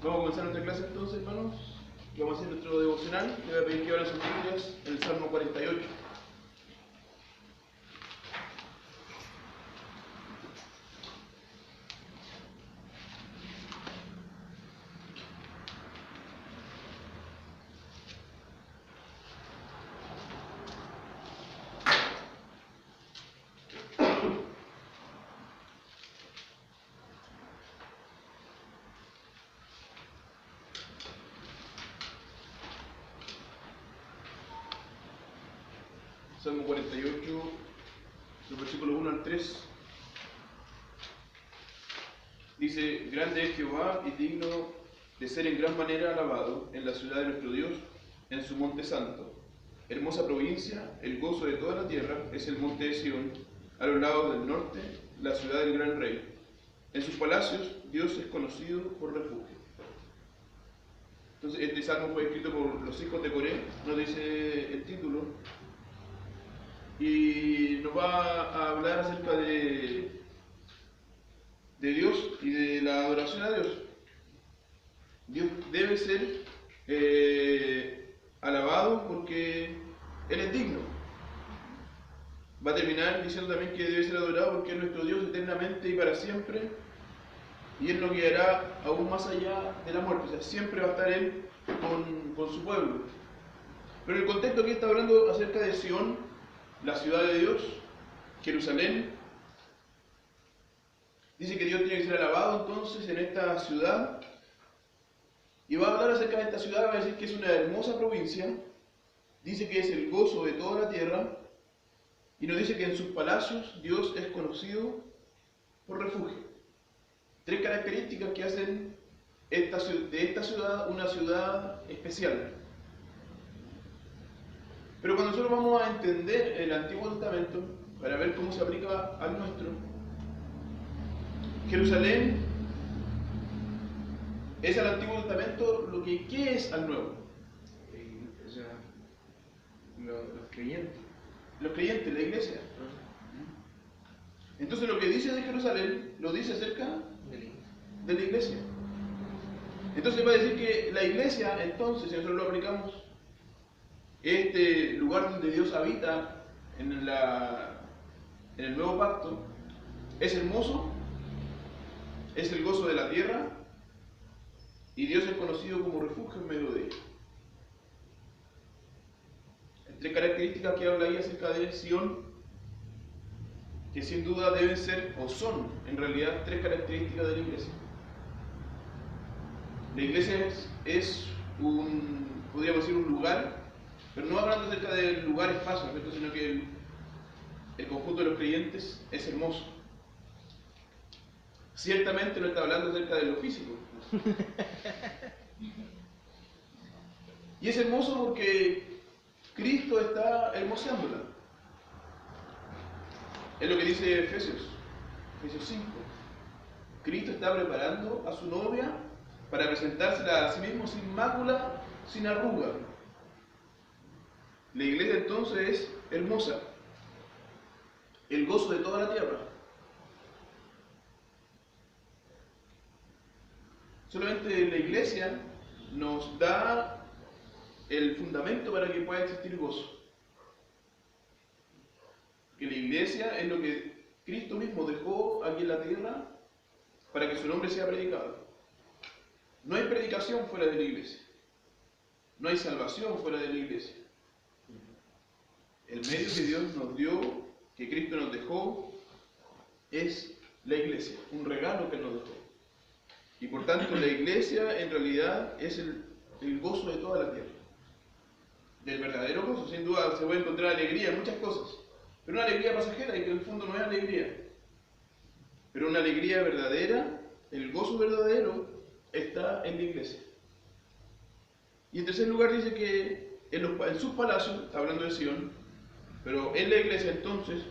Vamos a comenzar nuestra clase entonces, hermanos. Vamos a hacer nuestro devocional. Le voy a pedir que abran sus Biblias en el Salmo 48. Salmo 48, los versículos 1 al 3. Dice: Grande es Jehová y digno de ser en gran manera alabado en la ciudad de nuestro Dios, en su monte santo. Hermosa provincia, el gozo de toda la tierra es el monte de Sión, a los lados del norte, la ciudad del gran rey. En sus palacios Dios es conocido por refugio. Entonces este salmo fue escrito por los hijos de Coré, nos dice el título, y nos va a hablar acerca de Dios y de la adoración a Dios. Dios debe ser alabado porque Él es digno. Va a terminar diciendo también que debe ser adorado porque es nuestro Dios eternamente y para siempre, y Él nos guiará aún más allá de la muerte. O sea, siempre va a estar Él con su pueblo. Pero el contexto aquí está hablando acerca de Sión, la ciudad de Dios, Jerusalén. Dice que Dios tiene que ser alabado entonces en esta ciudad. Y va a hablar acerca de esta ciudad, va a decir que es una hermosa provincia. Dice que es el gozo de toda la tierra. Y nos dice que en sus palacios Dios es conocido por refugio. Tres características que hacen de esta ciudad una ciudad especial. Pero cuando nosotros vamos a entender el Antiguo Testamento, para ver cómo se aplica al nuestro, Jerusalén es al Antiguo Testamento lo que ¿qué es al Nuevo? O sea, los creyentes. Los creyentes, la iglesia. Entonces lo que dice de Jerusalén, lo dice acerca de la iglesia. Entonces va a decir que la iglesia, entonces, si nosotros lo aplicamos, este lugar donde Dios habita en el nuevo pacto, es hermoso, es el gozo de la tierra, y Dios es conocido como refugio en medio de ella. Tres características que habla ahí acerca de Sión, que sin duda deben ser, o son en realidad, tres características de la iglesia. La iglesia es podríamos decir, un lugar, pero no hablando acerca del lugar espacio, ¿no? Sino que el conjunto de los creyentes es hermoso. Ciertamente no está hablando acerca de lo físico. Y es hermoso porque Cristo está hermoseándola. Es lo que dice Efesios 5. Cristo está preparando a su novia para presentársela a sí mismo sin mácula, sin arruga. La iglesia entonces es hermosa, el gozo de toda la tierra. Solamente la iglesia nos da el fundamento para que pueda existir gozo. Que la iglesia es lo que Cristo mismo dejó aquí en la tierra para que su nombre sea predicado. No hay predicación fuera de la iglesia. No hay salvación fuera de la iglesia. El medio que Dios nos dio, que Cristo nos dejó, es la iglesia, un regalo que nos dejó. Y por tanto la iglesia en realidad es el gozo de toda la tierra. Del verdadero gozo, sin duda se puede encontrar alegría en muchas cosas, pero una alegría pasajera y que en el fondo no es alegría. Pero una alegría verdadera, el gozo verdadero, está en la iglesia. Y en tercer lugar dice que en sus palacios, está hablando de Sión, pero en la iglesia entonces,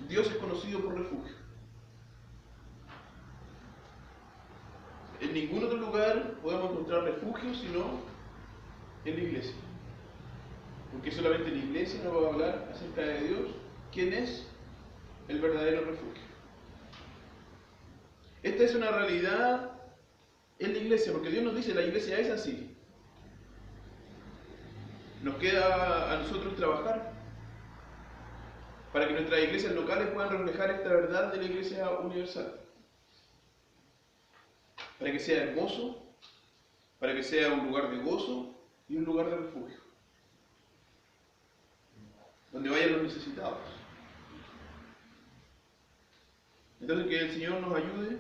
Dios es conocido por refugio. En ningún otro lugar podemos encontrar refugio sino en la iglesia. Porque solamente la iglesia nos va a hablar acerca de Dios, quién es el verdadero refugio. Esta es una realidad es la iglesia, porque Dios nos dice, la iglesia es así. Nos queda a nosotros trabajar para que nuestras iglesias locales puedan reflejar esta verdad de la iglesia universal. Para que sea hermoso, para que sea un lugar de gozo y un lugar de refugio, donde vayan los necesitados. Entonces que el Señor nos ayude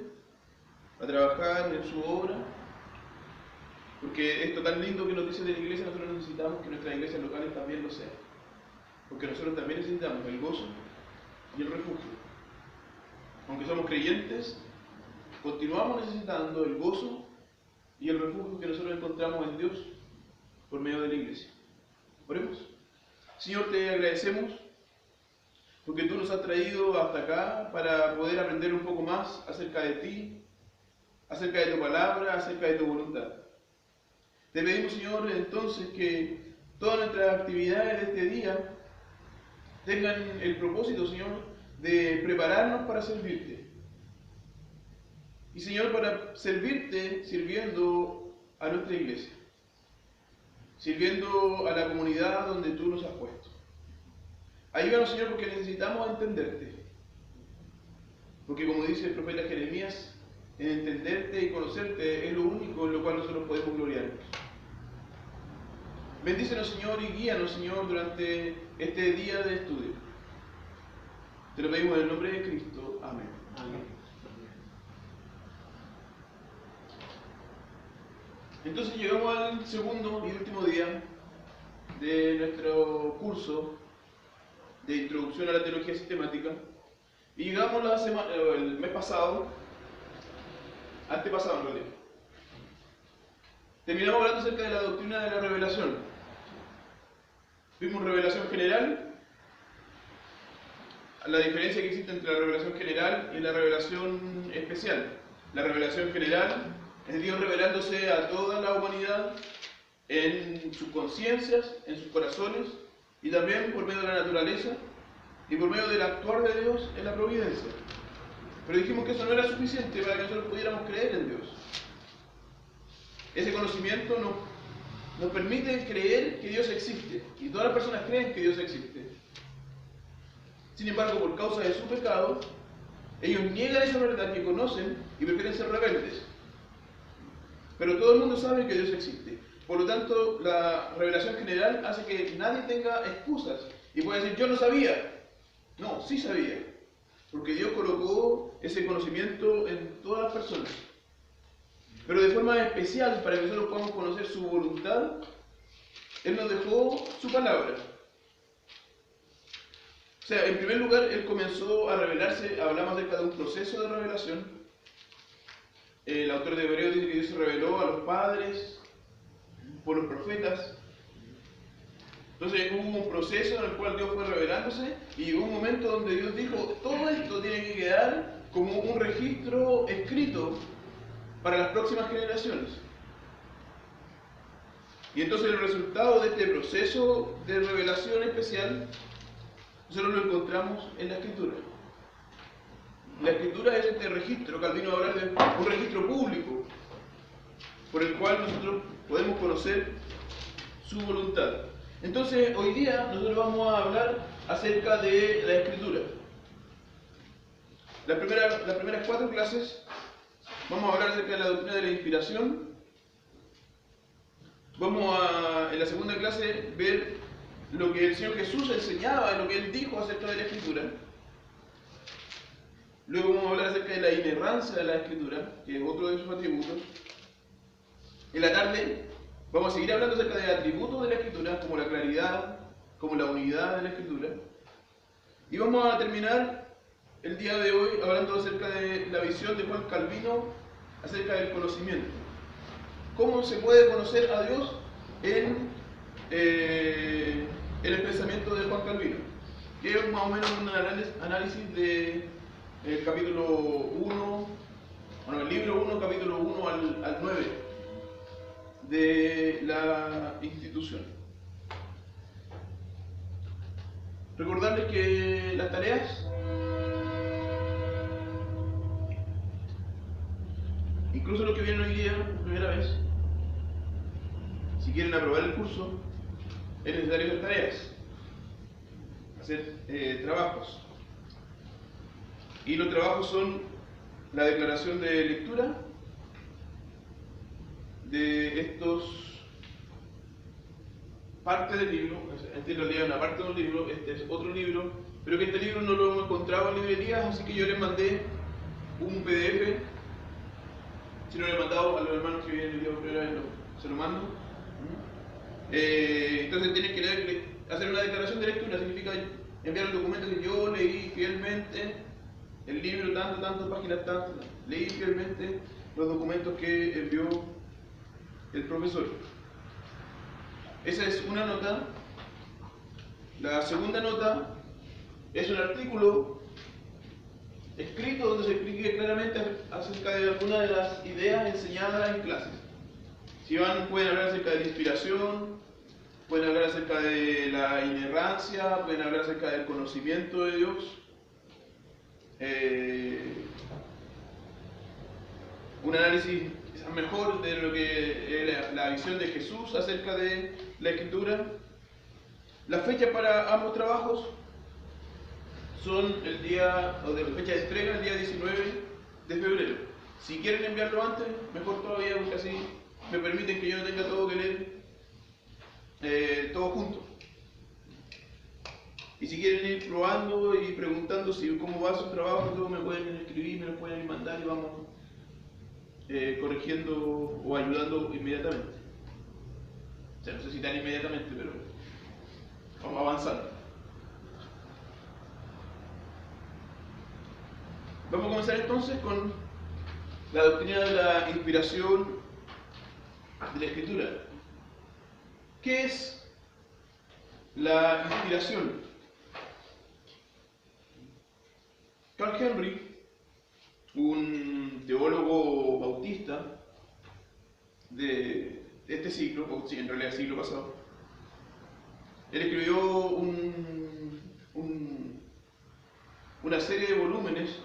a trabajar en su obra, porque esto tan lindo que nos dice de la iglesia, nosotros necesitamos que nuestras iglesias locales también lo sean, porque nosotros también necesitamos el gozo y el refugio. Aunque somos creyentes, continuamos necesitando el gozo y el refugio que nosotros encontramos en Dios por medio de la iglesia. Oremos. Señor, te agradecemos porque tú nos has traído hasta acá para poder aprender un poco más acerca de ti, acerca de tu palabra, acerca de tu voluntad. Te pedimos, Señor, entonces que todas nuestras actividades de este día tengan el propósito, Señor, de prepararnos para servirte. Y, Señor, para servirte sirviendo a nuestra iglesia, sirviendo a la comunidad donde tú nos has puesto. Ayúdanos, Señor, porque necesitamos entenderte. Porque como dice el profeta Jeremías, en entenderte y conocerte es lo único en lo cual nosotros podemos gloriarnos. Bendícenos, Señor, y guíanos, Señor, durante este día de estudio. Te lo pedimos en el nombre de Cristo. Amén. Amén. Entonces llegamos al segundo y último día de nuestro curso de introducción a la teología sistemática, y llegamos el mes pasado, antepasado en realidad. Terminamos hablando acerca de la doctrina de la revelación. Vimos revelación general, la diferencia que existe entre la revelación general y la revelación especial. La revelación general es Dios revelándose a toda la humanidad en sus conciencias, en sus corazones, y también por medio de la naturaleza y por medio del actuar de Dios en la providencia. Pero dijimos que eso no era suficiente para que nosotros pudiéramos creer en Dios. Ese conocimiento nos permite creer que Dios existe, y todas las personas creen que Dios existe. Sin embargo, por causa de su pecado, ellos niegan esa verdad que conocen y prefieren ser rebeldes. Pero todo el mundo sabe que Dios existe. Por lo tanto, la revelación general hace que nadie tenga excusas y pueda decir, yo no sabía. No, sí sabía. Porque Dios colocó ese conocimiento en todas las personas. Pero de forma especial, para que nosotros podamos conocer su voluntad, Él nos dejó su palabra. O sea, en primer lugar, Él comenzó a revelarse, hablamos acerca de un proceso de revelación. El autor de Hebreos dice que Dios se reveló a los padres, por los profetas. Entonces hubo un proceso en el cual Dios fue revelándose, y llegó un momento donde Dios dijo, todo esto tiene que quedar como un registro escrito para las próximas generaciones. Y entonces el resultado de este proceso de revelación especial, nosotros lo encontramos en la Escritura. La Escritura es este registro, Calvino va a hablar de un registro público, por el cual nosotros podemos conocer su voluntad. Entonces, hoy día nosotros vamos a hablar acerca de la Escritura. Las primeras 4 clases vamos a hablar acerca de la doctrina de la inspiración. Vamos a, en la segunda clase, ver lo que el Señor Jesús enseñaba, lo que Él dijo acerca de la Escritura. Luego vamos a hablar acerca de la inerrancia de la Escritura, que es otro de sus atributos. En la tarde vamos a seguir hablando acerca de atributos de la Escritura, como la claridad, como la unidad de la Escritura. Y vamos a terminar el día de hoy hablando acerca de la visión de Juan Calvino acerca del conocimiento. ¿Cómo se puede conocer a Dios en el pensamiento de Juan Calvino? Que es más o menos un análisis de el capítulo 1, bueno, el libro 1, capítulo 1 al 9 de la institución. Recordarles que las tareas incluso los que vienen hoy día por primera vez, si quieren aprobar el curso, es necesario hacer tareas, hacer trabajos. Y los trabajos son la declaración de lectura de estos parte del libro. Este en realidad es una parte de un libro, este es otro libro, pero que este libro no lo hemos encontrado en librerías, así que yo les mandé un PDF. Si no lo he mandado a los hermanos que vienen el día por primera vez, se lo mando. Entonces tienen que hacer una declaración de lectura, significa enviar un documento que yo leí fielmente, el libro tantas páginas, leí fielmente los documentos que envió el profesor. Esa es una nota. La segunda nota es un artículo escrito donde se explique claramente acerca de algunas de las ideas enseñadas en clases. Si van, pueden hablar acerca de la inspiración, pueden hablar acerca de la inerrancia, pueden hablar acerca del conocimiento de Dios. Un análisis mejor de lo que es la visión de Jesús acerca de la Escritura. Las fechas para ambos trabajos son el día, o de la fecha de entrega, el día 19 de febrero. Si quieren enviarlo antes, mejor todavía, porque así me permiten que yo no tenga todo que leer todo junto. Y si quieren ir probando y preguntando cómo va su trabajo, todo me pueden escribir, me lo pueden mandar y vamos corrigiendo o ayudando inmediatamente. O sea, no sé si tan inmediatamente, pero vamos avanzando. Vamos a comenzar entonces con la doctrina de la inspiración de la Escritura. ¿Qué es la inspiración? Carl Henry, un teólogo bautista de este siglo, en realidad siglo pasado, él escribió una serie de volúmenes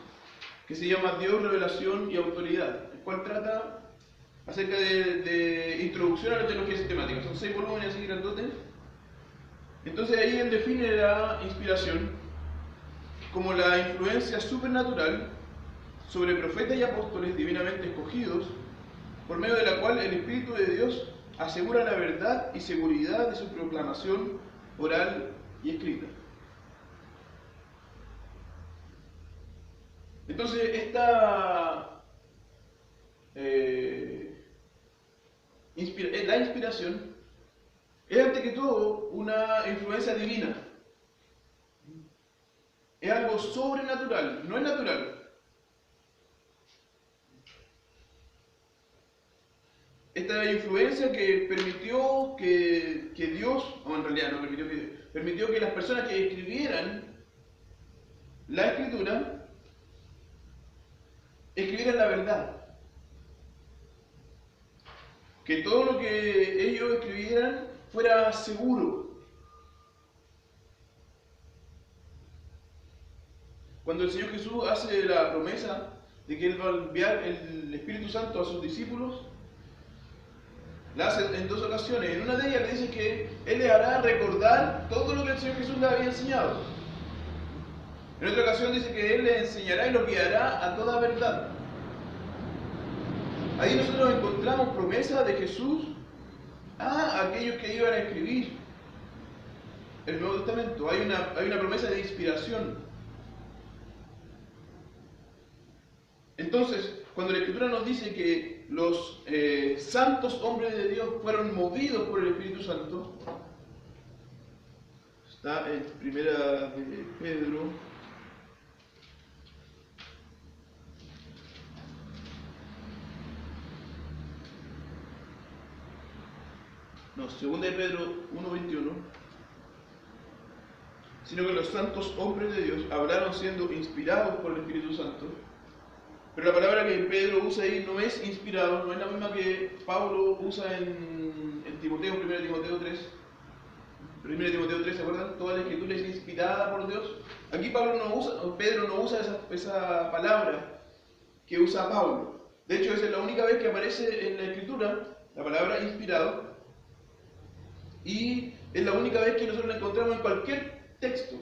que se llama Dios, Revelación y Autoridad, el cual trata acerca de introducción a la teología sistemática. Son 6 volúmenes así grandotes. Entonces ahí él define la inspiración como la influencia supernatural sobre profetas y apóstoles divinamente escogidos, por medio de la cual el Espíritu de Dios asegura la verdad y seguridad de su proclamación oral y escrita. Entonces, la inspiración es ante que todo una influencia divina. Es algo sobrenatural, no es natural. Esta influencia que permitió que Dios, o en realidad no permitió permitió que las personas que escribieran la Escritura escribieran la verdad. Que todo lo que ellos escribieran fuera seguro. Cuando el Señor Jesús hace la promesa de que Él va a enviar el Espíritu Santo a sus discípulos, la hace en 2 ocasiones. En una de ellas le dice que Él les hará recordar todo lo que el Señor Jesús les había enseñado. En otra ocasión dice que Él les enseñará y los guiará a toda verdad. Ahí nosotros encontramos promesa de Jesús a aquellos que iban a escribir el Nuevo Testamento. Hay una promesa de inspiración. Entonces, cuando la Escritura nos dice que los santos hombres de Dios fueron movidos por el Espíritu Santo, está en Primera de Pedro, Segunda de Pedro 1:21, sino que los santos hombres de Dios hablaron siendo inspirados por el Espíritu Santo. Pero la palabra que Pedro usa ahí no es inspirado, no es la misma que Pablo usa en Timoteo, 1 Timoteo 3. 1 Timoteo 3, ¿se acuerdan? Toda la Escritura es inspirada por Dios. Aquí Pedro no usa esa palabra que usa Pablo. De hecho, esa es la única vez que aparece en la Escritura la palabra inspirado, y es la única vez que nosotros la encontramos en cualquier texto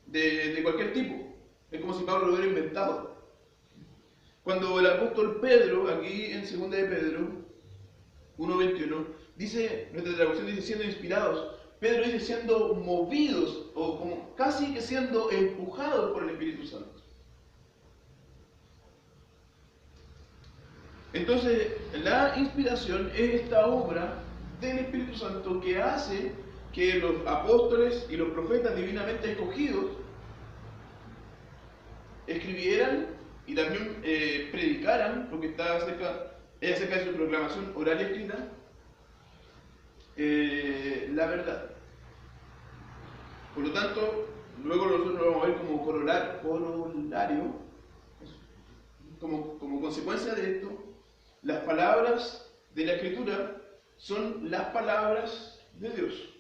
de cualquier tipo. Es como si Pablo lo hubiera inventado. Cuando el apóstol Pedro, aquí en 2 de Pedro 1:21, dice, nuestra traducción dice siendo inspirados, Pedro dice siendo movidos, o como casi que siendo empujados por el Espíritu Santo. Entonces, la inspiración es esta obra del Espíritu Santo que hace que los apóstoles y los profetas divinamente escogidos escribieran y también predicaran, porque está acerca de su proclamación oral y escrita, la verdad. Por lo tanto, luego nosotros lo vamos a ver como corolario, como consecuencia de esto, las palabras de la Escritura son las palabras de Dios.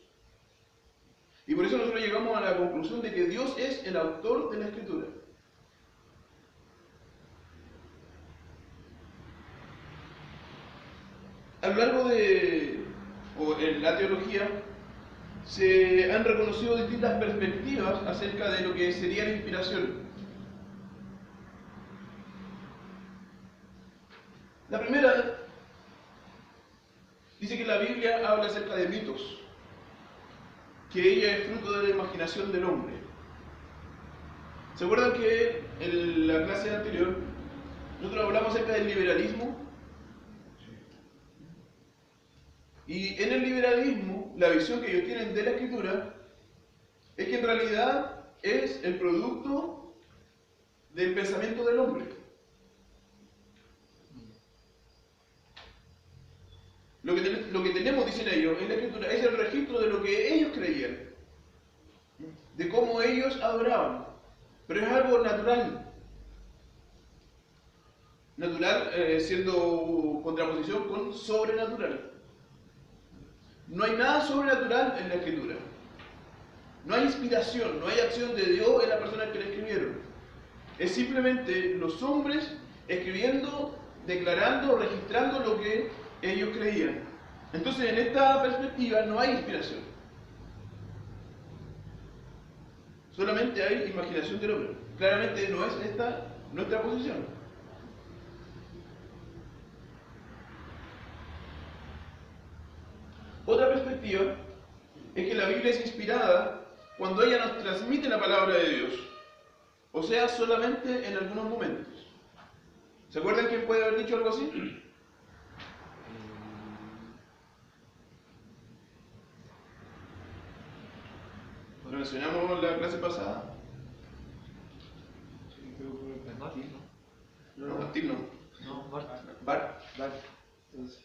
Y por eso nosotros llegamos a la conclusión de que Dios es el autor de la Escritura. A lo largo o en la teología, se han reconocido distintas perspectivas acerca de lo que sería la inspiración. La primera dice que la Biblia habla acerca de mitos, que ella es fruto de la imaginación del hombre. ¿Se acuerdan que en la clase anterior nosotros hablamos acerca del liberalismo? Y en el liberalismo, la visión que ellos tienen de la Escritura es que en realidad es el producto del pensamiento del hombre. Lo que tenemos, dicen ellos, en la Escritura es el registro de lo que ellos creían, de cómo ellos adoraban, pero es algo natural. Natural siendo contraposición con sobrenatural. No hay nada sobrenatural en la Escritura. No hay inspiración, no hay acción de Dios en la persona que la escribieron. Es simplemente los hombres escribiendo, declarando, registrando lo que ellos creían. Entonces, en esta perspectiva no hay inspiración. Solamente hay imaginación del hombre. Claramente no es esta nuestra posición. Otra perspectiva es que la Biblia es inspirada cuando ella nos transmite la palabra de Dios, o sea, solamente en algunos momentos. ¿Se acuerdan quién puede haber dicho algo así? Lo mencionamos en la clase pasada. Sí, creo que es Martín, ¿no? No, Martín no. No, Bart. Bart. Entonces,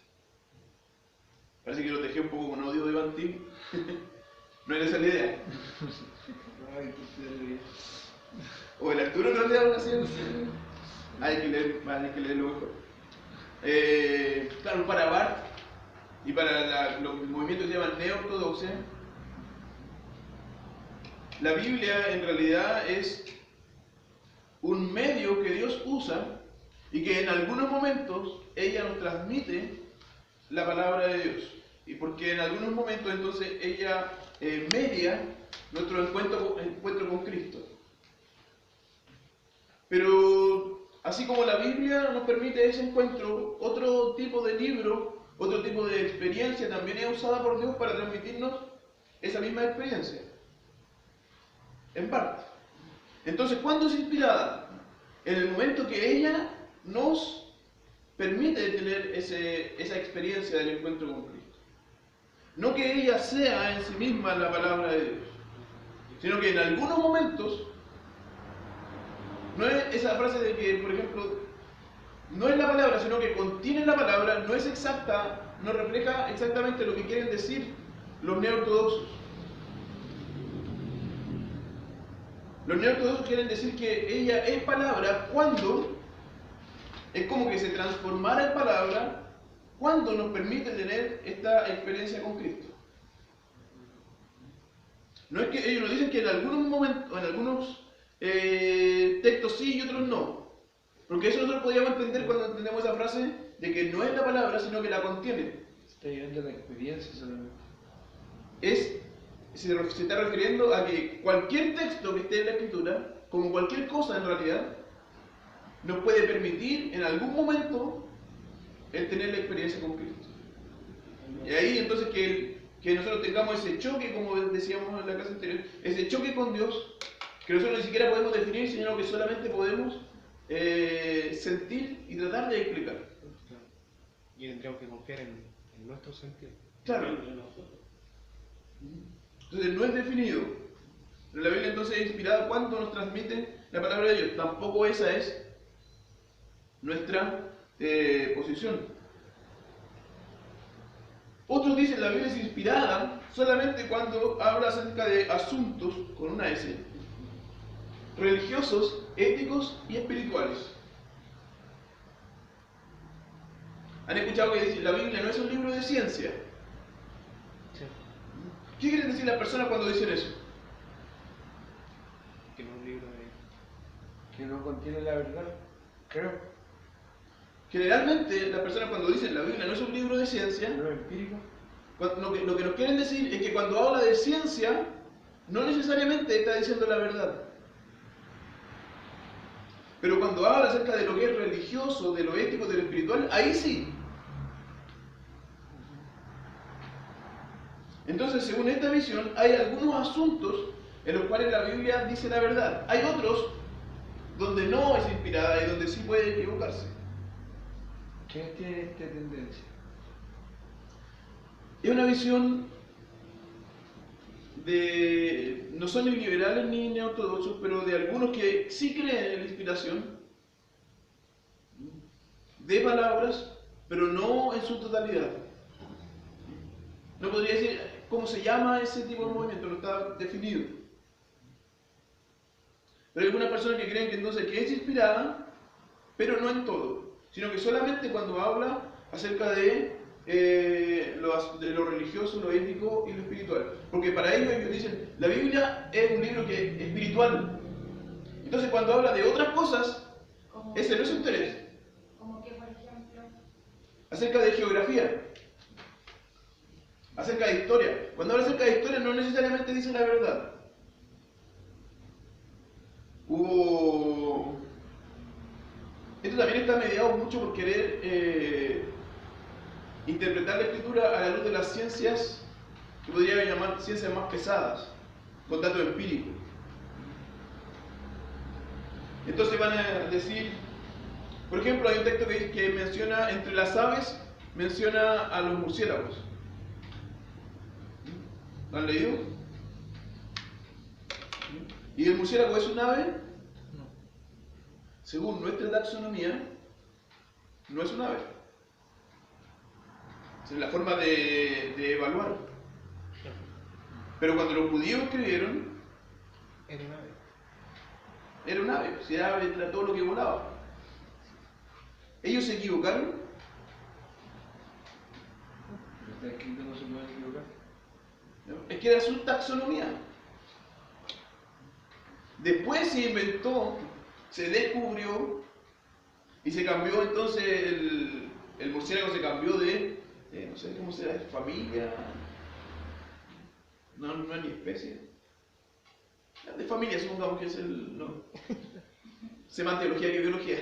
Parece que lo dejé un poco con audio de Martín. No era esa la idea. ay, qué terrible. O el Arturo no le da algo así. Hay que leerlo mejor. Claro, para Bart y para los movimientos que se llaman neortodoxia, la Biblia en realidad es un medio que Dios usa y que en algunos momentos ella nos transmite la palabra de Dios. Y porque en algunos momentos entonces ella media nuestro encuentro con Cristo. Pero así como la Biblia nos permite ese encuentro, otro tipo de libro, otro tipo de experiencia también es usada por Dios para transmitirnos esa misma experiencia. En parte. Entonces, ¿cuándo es inspirada? En el momento que ella nos permite tener esa experiencia del encuentro con Cristo. No que ella sea en sí misma la palabra de Dios, sino que en algunos momentos, no es esa frase de que, por ejemplo, no es la palabra, sino que contiene la palabra, no es exacta, no refleja exactamente lo que quieren decir los neortodoxos. Los neortodoxos quieren decir que ella es palabra cuando es como que se transformara en palabra cuando nos permite tener esta experiencia con Cristo. No es que ellos nos dicen que en algunos momentos, en algunos textos sí y otros no. Porque eso nosotros podríamos entender cuando entendemos esa frase de que no es la palabra, sino que la contiene. Está llevando la experiencia solamente. Se está refiriendo a que cualquier texto que esté en la Escritura, como cualquier cosa en realidad, nos puede permitir en algún momento el tener la experiencia con Cristo. Y ahí entonces que nosotros tengamos ese choque, como decíamos en la clase anterior, ese choque con Dios, que nosotros ni siquiera podemos definir, sino que solamente podemos sentir y tratar de explicar. Y tendríamos que confiar en nuestro sentido. Claro. Entonces no es definido. Pero la Biblia entonces es inspirada cuando nos transmite la palabra de Dios. Tampoco esa es nuestra posición. Otros dicen que la Biblia es inspirada solamente cuando habla acerca de asuntos, con una S, religiosos, éticos y espirituales. ¿Han escuchado que la Biblia no es un libro de ciencia? Sí. ¿Qué quieren decir las personas cuando dicen eso? Que no es un libro de... Que no contiene la verdad, creo. Generalmente las personas cuando dicen la Biblia no es un libro de ciencia, ¿No es empírico? lo que nos quieren decir es que cuando habla de ciencia, no necesariamente está diciendo la verdad. Pero cuando habla acerca de lo que es religioso, de lo ético, de lo espiritual, ahí sí. Entonces, según esta visión, hay algunos asuntos en los cuales la Biblia dice la verdad. Hay otros donde no es inspirada y donde sí puede equivocarse. ¿Quiénes tienen esta tendencia? Es una visión de... no son ni liberales ni neortodoxos, pero de algunos que sí creen en la inspiración de palabras, pero no en su totalidad. No podría decir cómo se llama ese tipo de movimiento, no está definido. Pero hay algunas personas que creen que entonces que es inspirada, pero no en todo, sino que solamente cuando habla acerca de lo religioso, lo ético y lo espiritual. Porque para ellos dicen, la Biblia es un libro que es espiritual. Entonces cuando habla de otras cosas, ese no es su interés. ¿Como que, por ejemplo? Acerca de geografía, acerca de historia. Cuando habla acerca de historia no necesariamente dice la verdad. Esto también está mediado mucho por querer interpretar la escritura a la luz de las ciencias que podría llamar ciencias más pesadas, con datos empíricos. Entonces van a decir, por ejemplo, hay un texto que menciona, entre las aves, menciona a los murciélagos. ¿Lo han leído? ¿Y el murciélago es un ave? No. Según nuestra taxonomía, no es un ave. Esa es la forma de evaluar. Pero cuando los judíos escribieron, Era una ave. era un ave. Si era ave, era todo lo que volaba. ¿Ellos se equivocaron? Está escrito, no se puede equivocar. Es que era su taxonomía. Después se inventó, se descubrió y se cambió entonces el murciélago se cambió de, no sé cómo será, familia, no es ni especie, de familia supongamos que es el, no, semantiología que biología.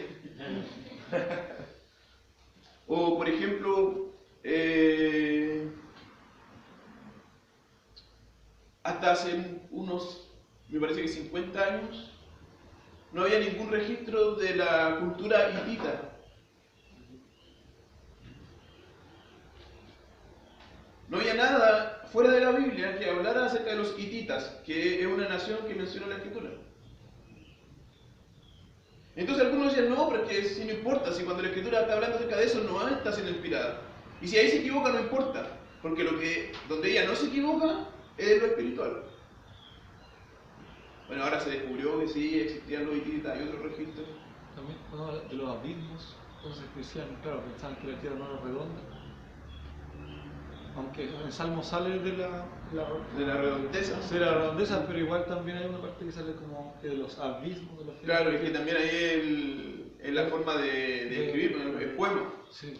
O por ejemplo, hasta hace unos, me parece que 50 años, no había ningún registro de la cultura hitita. No había nada fuera de la Biblia que hablara acerca de los hititas, que es una nación que menciona la escritura. Entonces algunos decían, no, pero es que si no importa, si cuando la escritura está hablando acerca de eso no está siendo inspirada. Y si ahí se equivoca, no importa, porque donde ella no se equivoca es lo espiritual. Bueno, ahora se descubrió que sí existían los hititas y otros registros. También cuando habla de los abismos, entonces decían, claro, pensaban que la tierra no era redonda. Aunque en el Salmo sale de la redondeza. Sí, la redondeza, pero igual también hay una parte que sale como de los abismos de la tierra. Claro, y que también ahí es la forma de escribir, es poema. Sí.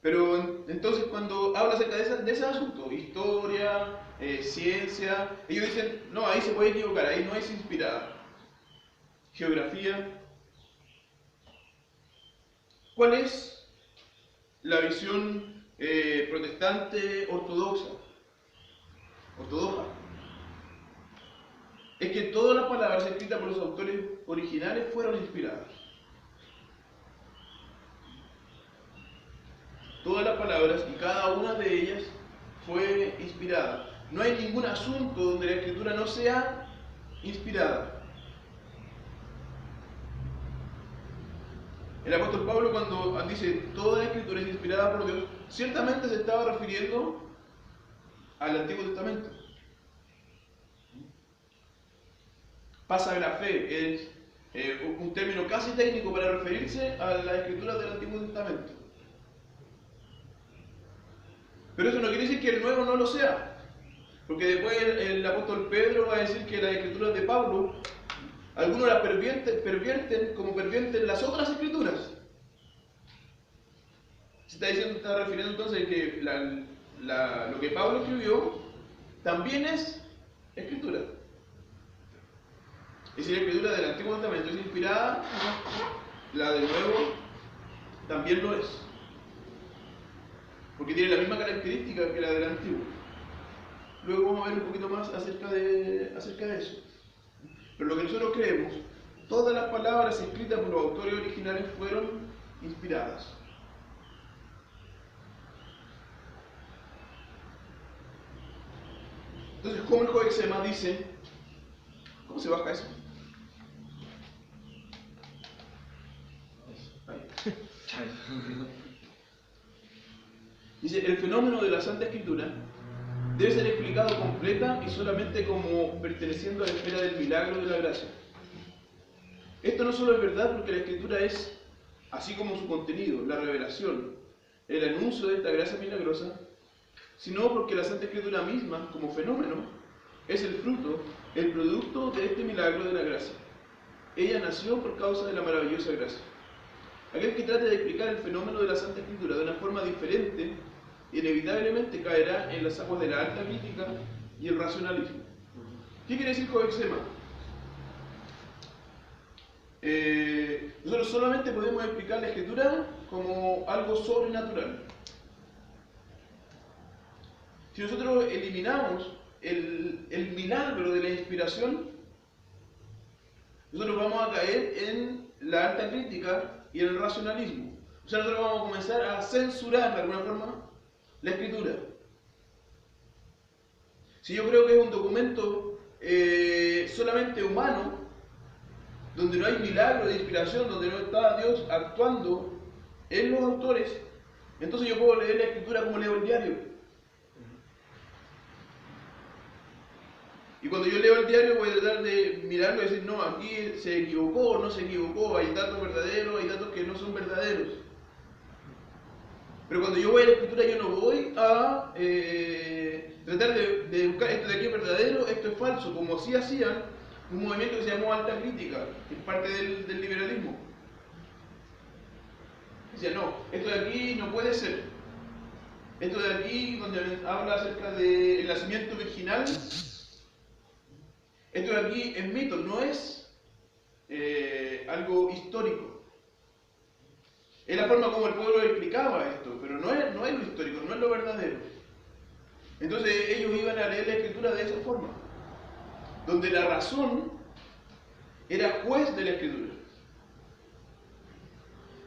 Pero entonces cuando habla acerca de ese asunto, historia, ciencia, ellos dicen, no, ahí se puede equivocar, ahí no es inspirada. Geografía. ¿Cuál es la visión protestante ortodoxa? Es que todas las palabras escritas por los autores originales fueron inspiradas. Todas las palabras y cada una de ellas fue inspirada. No hay ningún asunto donde la escritura no sea inspirada. El apóstol Pablo, cuando dice toda la escritura es inspirada por Dios, ciertamente se estaba refiriendo al Antiguo Testamento. Pasagrafé es un término casi técnico para referirse a las escrituras del Antiguo Testamento. Pero eso no quiere decir que el Nuevo no lo sea, porque después el apóstol Pedro va a decir que las escrituras de Pablo, algunos las pervierten como pervierten las otras escrituras. Se está refiriendo entonces que lo que Pablo escribió también es escritura. Y si la escritura del Antiguo Testamento es inspirada, la del Nuevo también lo es. Porque tiene la misma característica que la del Antiguo. Luego vamos a ver un poquito más acerca de eso. Pero lo que nosotros creemos, todas las palabras escritas por los autores originales fueron inspiradas. Entonces, Homer Hoexema dice, ¿cómo se baja eso? Ahí. Dice, el fenómeno de la Santa Escritura debe ser explicado completa y solamente como perteneciendo a la esfera del milagro de la gracia. Esto no solo es verdad porque la Escritura es, así como su contenido, la revelación, el anuncio de esta gracia milagrosa, sino porque la Santa Escritura misma, como fenómeno, es el fruto, el producto de este milagro de la gracia. Ella nació por causa de la maravillosa gracia. Aquel que trate de explicar el fenómeno de la Santa Escritura de una forma diferente, inevitablemente caerá en las aguas de la alta crítica y el racionalismo. ¿Qué quiere decir Hoexema? Nosotros solamente podemos explicar la Escritura como algo sobrenatural. Si nosotros eliminamos el milagro de la inspiración, nosotros vamos a caer en la alta crítica y en el racionalismo. O sea, nosotros vamos a comenzar a censurar de alguna forma la Escritura. Si yo creo que es un documento solamente humano, donde no hay milagro de inspiración, donde no está Dios actuando en los autores, entonces yo puedo leer la Escritura como leo el diario. Y cuando yo leo el diario voy a tratar de mirarlo y decir, no, aquí se equivocó o no se equivocó, hay datos verdaderos, hay datos que no son verdaderos. Pero cuando yo voy a la Escritura yo no voy a tratar de buscar esto de aquí es verdadero, esto es falso, como así hacían un movimiento que se llamó alta crítica, que es parte del liberalismo. Decía, no, esto de aquí no puede ser. Esto de aquí, donde habla acerca del nacimiento virginal, esto de aquí es mito, no es algo histórico. Es la forma como el pueblo explicaba esto, pero no es lo histórico, no es lo verdadero. Entonces ellos iban a leer la Escritura de esa forma, donde la razón era juez de la Escritura.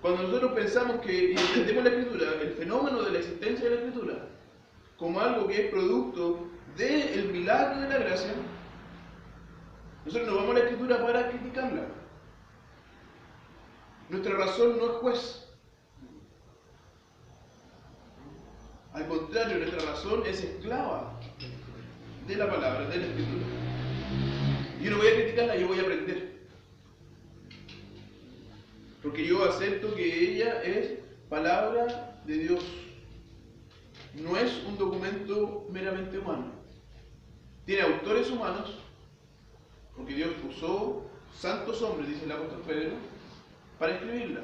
Cuando nosotros pensamos que entendemos la Escritura, el fenómeno de la existencia de la Escritura, como algo que es producto del milagro de la gracia, nosotros nos vamos a la Escritura para criticarla. Nuestra razón no es juez. Al contrario, nuestra razón es esclava de la palabra, de la Escritura. Yo no voy a criticarla, yo voy a aprender. Porque yo acepto que ella es palabra de Dios. No es un documento meramente humano. Tiene autores humanos, porque Dios usó santos hombres, dice el apóstol Pedro, para escribirla.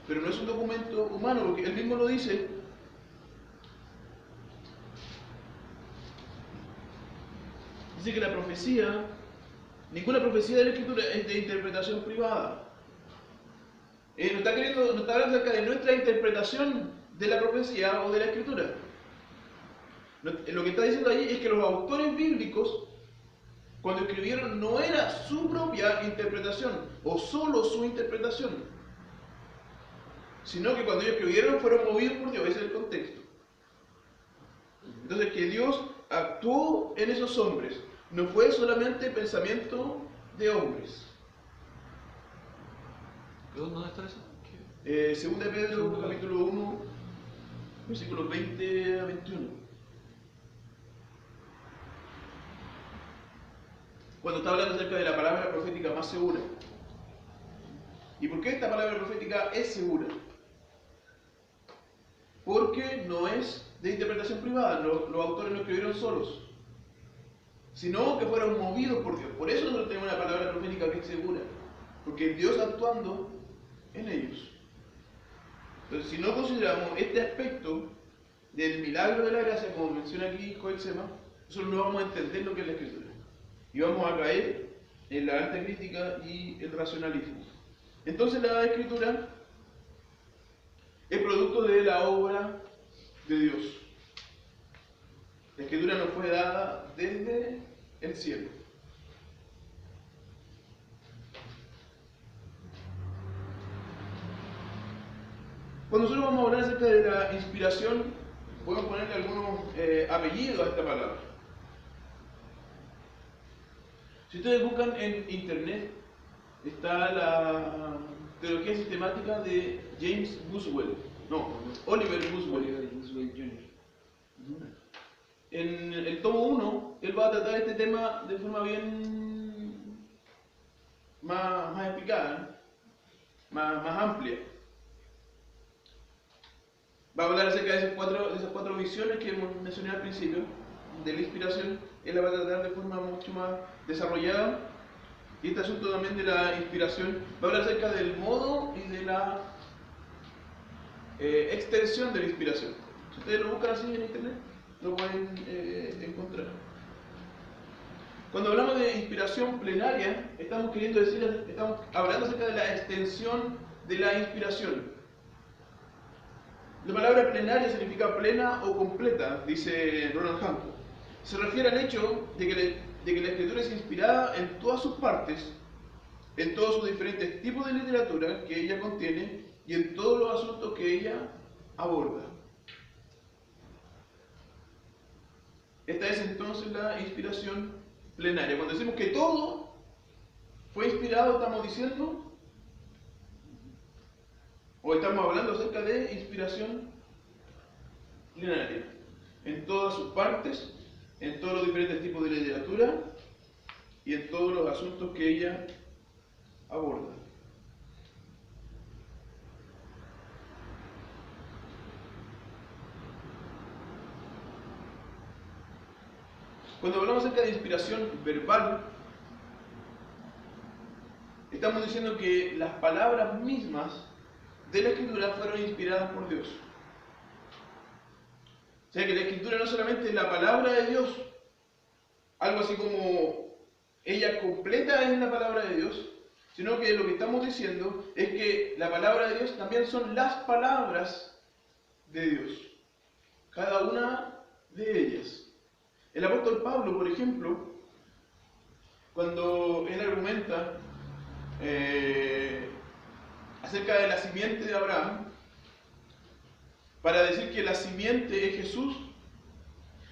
Pero no es un documento humano, porque él mismo lo dice. Dice que la profecía, ninguna profecía de la Escritura es de interpretación privada. No está hablando acerca de nuestra interpretación de la profecía o de la Escritura. Lo que está diciendo ahí es que los autores bíblicos, cuando escribieron, no era su propia interpretación o solo su interpretación, sino que cuando ellos escribieron fueron movidos por Dios. Ese es el contexto. Entonces, que Dios actuó en esos hombres no fue solamente pensamiento de hombres. ¿Dónde está eso? Segunda de Pedro, capítulo 1, versículos 20 a 21. Cuando está hablando acerca de la palabra profética más segura. ¿Y por qué esta palabra profética es segura? Porque no es de interpretación privada, los autores no escribieron solos, sino que fueron movidos por Dios. Por eso nosotros tenemos una palabra profética que es segura, porque es Dios actuando en ellos. Entonces, si no consideramos este aspecto del milagro de la gracia, como menciona aquí Joel Sema, nosotros no vamos a entender lo que es la Escritura. Y vamos a caer en la alta crítica y el racionalismo. Entonces la Escritura es producto de la obra de Dios. La Escritura nos fue dada desde el cielo. Cuando nosotros vamos a hablar acerca de la inspiración, podemos ponerle algunos apellidos a esta palabra. Si ustedes buscan en internet, está la teología sistemática de Oliver Buswell Jr. En el tomo 1, él va a tratar este tema de forma bien más explicada, más amplia. Va a hablar acerca de esas cuatro visiones que mencioné al principio, de la inspiración. Él la va a tratar de forma mucho más desarrollada. Y este asunto también de la inspiración va a hablar acerca del modo y de la extensión de la inspiración. Si ustedes lo buscan así en internet, lo pueden encontrar. Cuando hablamos de inspiración plenaria, estamos hablando acerca de la extensión de la inspiración. La palabra plenaria significa plena o completa, dice Ronald Hampton. Se refiere al hecho de que la escritura es inspirada en todas sus partes, en todos sus diferentes tipos de literatura que ella contiene y en todos los asuntos que ella aborda. Esta es entonces la inspiración plenaria. Cuando decimos que todo fue inspirado, estamos diciendo, o estamos hablando acerca de inspiración plenaria, en todas sus partes, en todos los diferentes tipos de literatura y en todos los asuntos que ella aborda. Cuando hablamos acerca de inspiración verbal, estamos diciendo que las palabras mismas de la Escritura fueron inspiradas por Dios. O sea que la Escritura no solamente es la palabra de Dios, algo así como ella completa es la palabra de Dios, sino que lo que estamos diciendo es que la palabra de Dios también son las palabras de Dios, cada una de ellas. El apóstol Pablo, por ejemplo, cuando él argumenta acerca de la simiente de Abraham, para decir que la simiente es Jesús,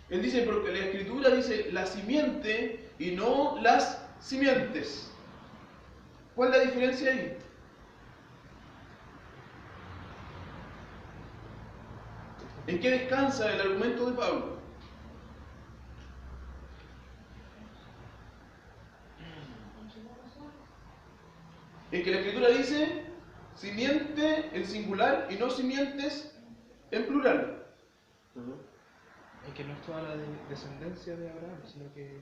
él dice, porque la Escritura dice la simiente y no las simientes. ¿Cuál es la diferencia ahí? ¿En qué descansa el argumento de Pablo? En que la Escritura dice simiente en singular y no simientes en plural. Es que no es toda la descendencia de Abraham, sino que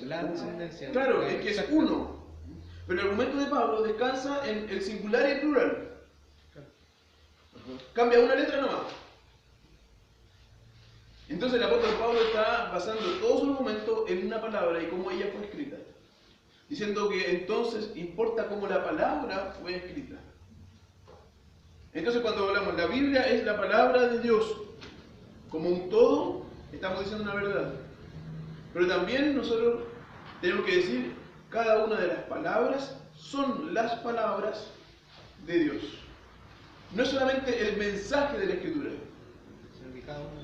la descendencia. Claro, es que es uno. Pero el argumento de Pablo descansa en el singular y el plural. Cambia una letra nomás. Entonces el apóstol Pablo está basando todo su argumento en una palabra y cómo ella fue escrita. Diciendo que entonces importa cómo la palabra fue escrita. Entonces cuando hablamos, la Biblia es la palabra de Dios. Como un todo, estamos diciendo una verdad. Pero también nosotros tenemos que decir, cada una de las palabras son las palabras de Dios. No es solamente el mensaje de la Escritura,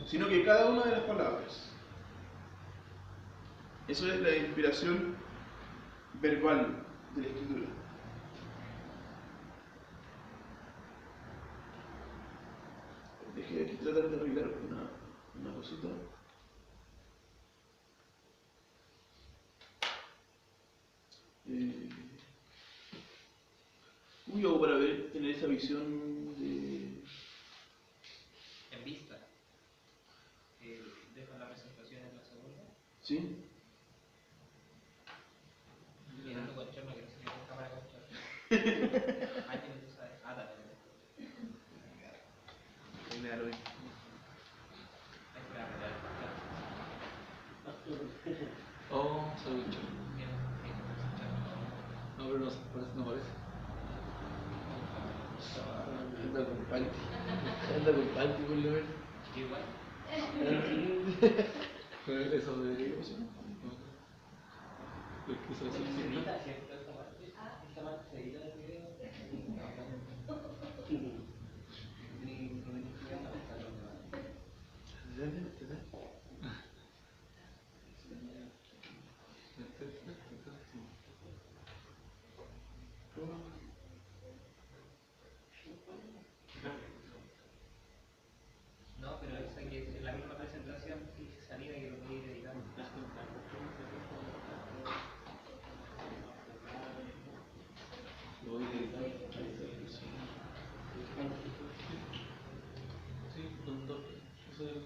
sino que cada una de las palabras. Eso es la inspiración verbal de la Escritura. Dejé aquí tratar de arreglar una cosita. ¿Cómo yo hago para tener esa visión de... En vista. Dejo la presentación en la segunda. ¿Sí? Mirando con chorno que no se me cámara con chorno. Alguien tú sabes. Ah, dale. Ahí me da lo mismo. Oh, salud, chorro. No, pero no parece. Anda con panty. Anda con panty por lo menos. Igual. Pero eso de... Lo que quiso decir Se sí, ¿no? edita, ¿cierto? Esta parte se edita del video. No, pero esa que es la misma presentación y salida que lo voy a ir editando. Lo voy a editar. Sí, dos. Eso es...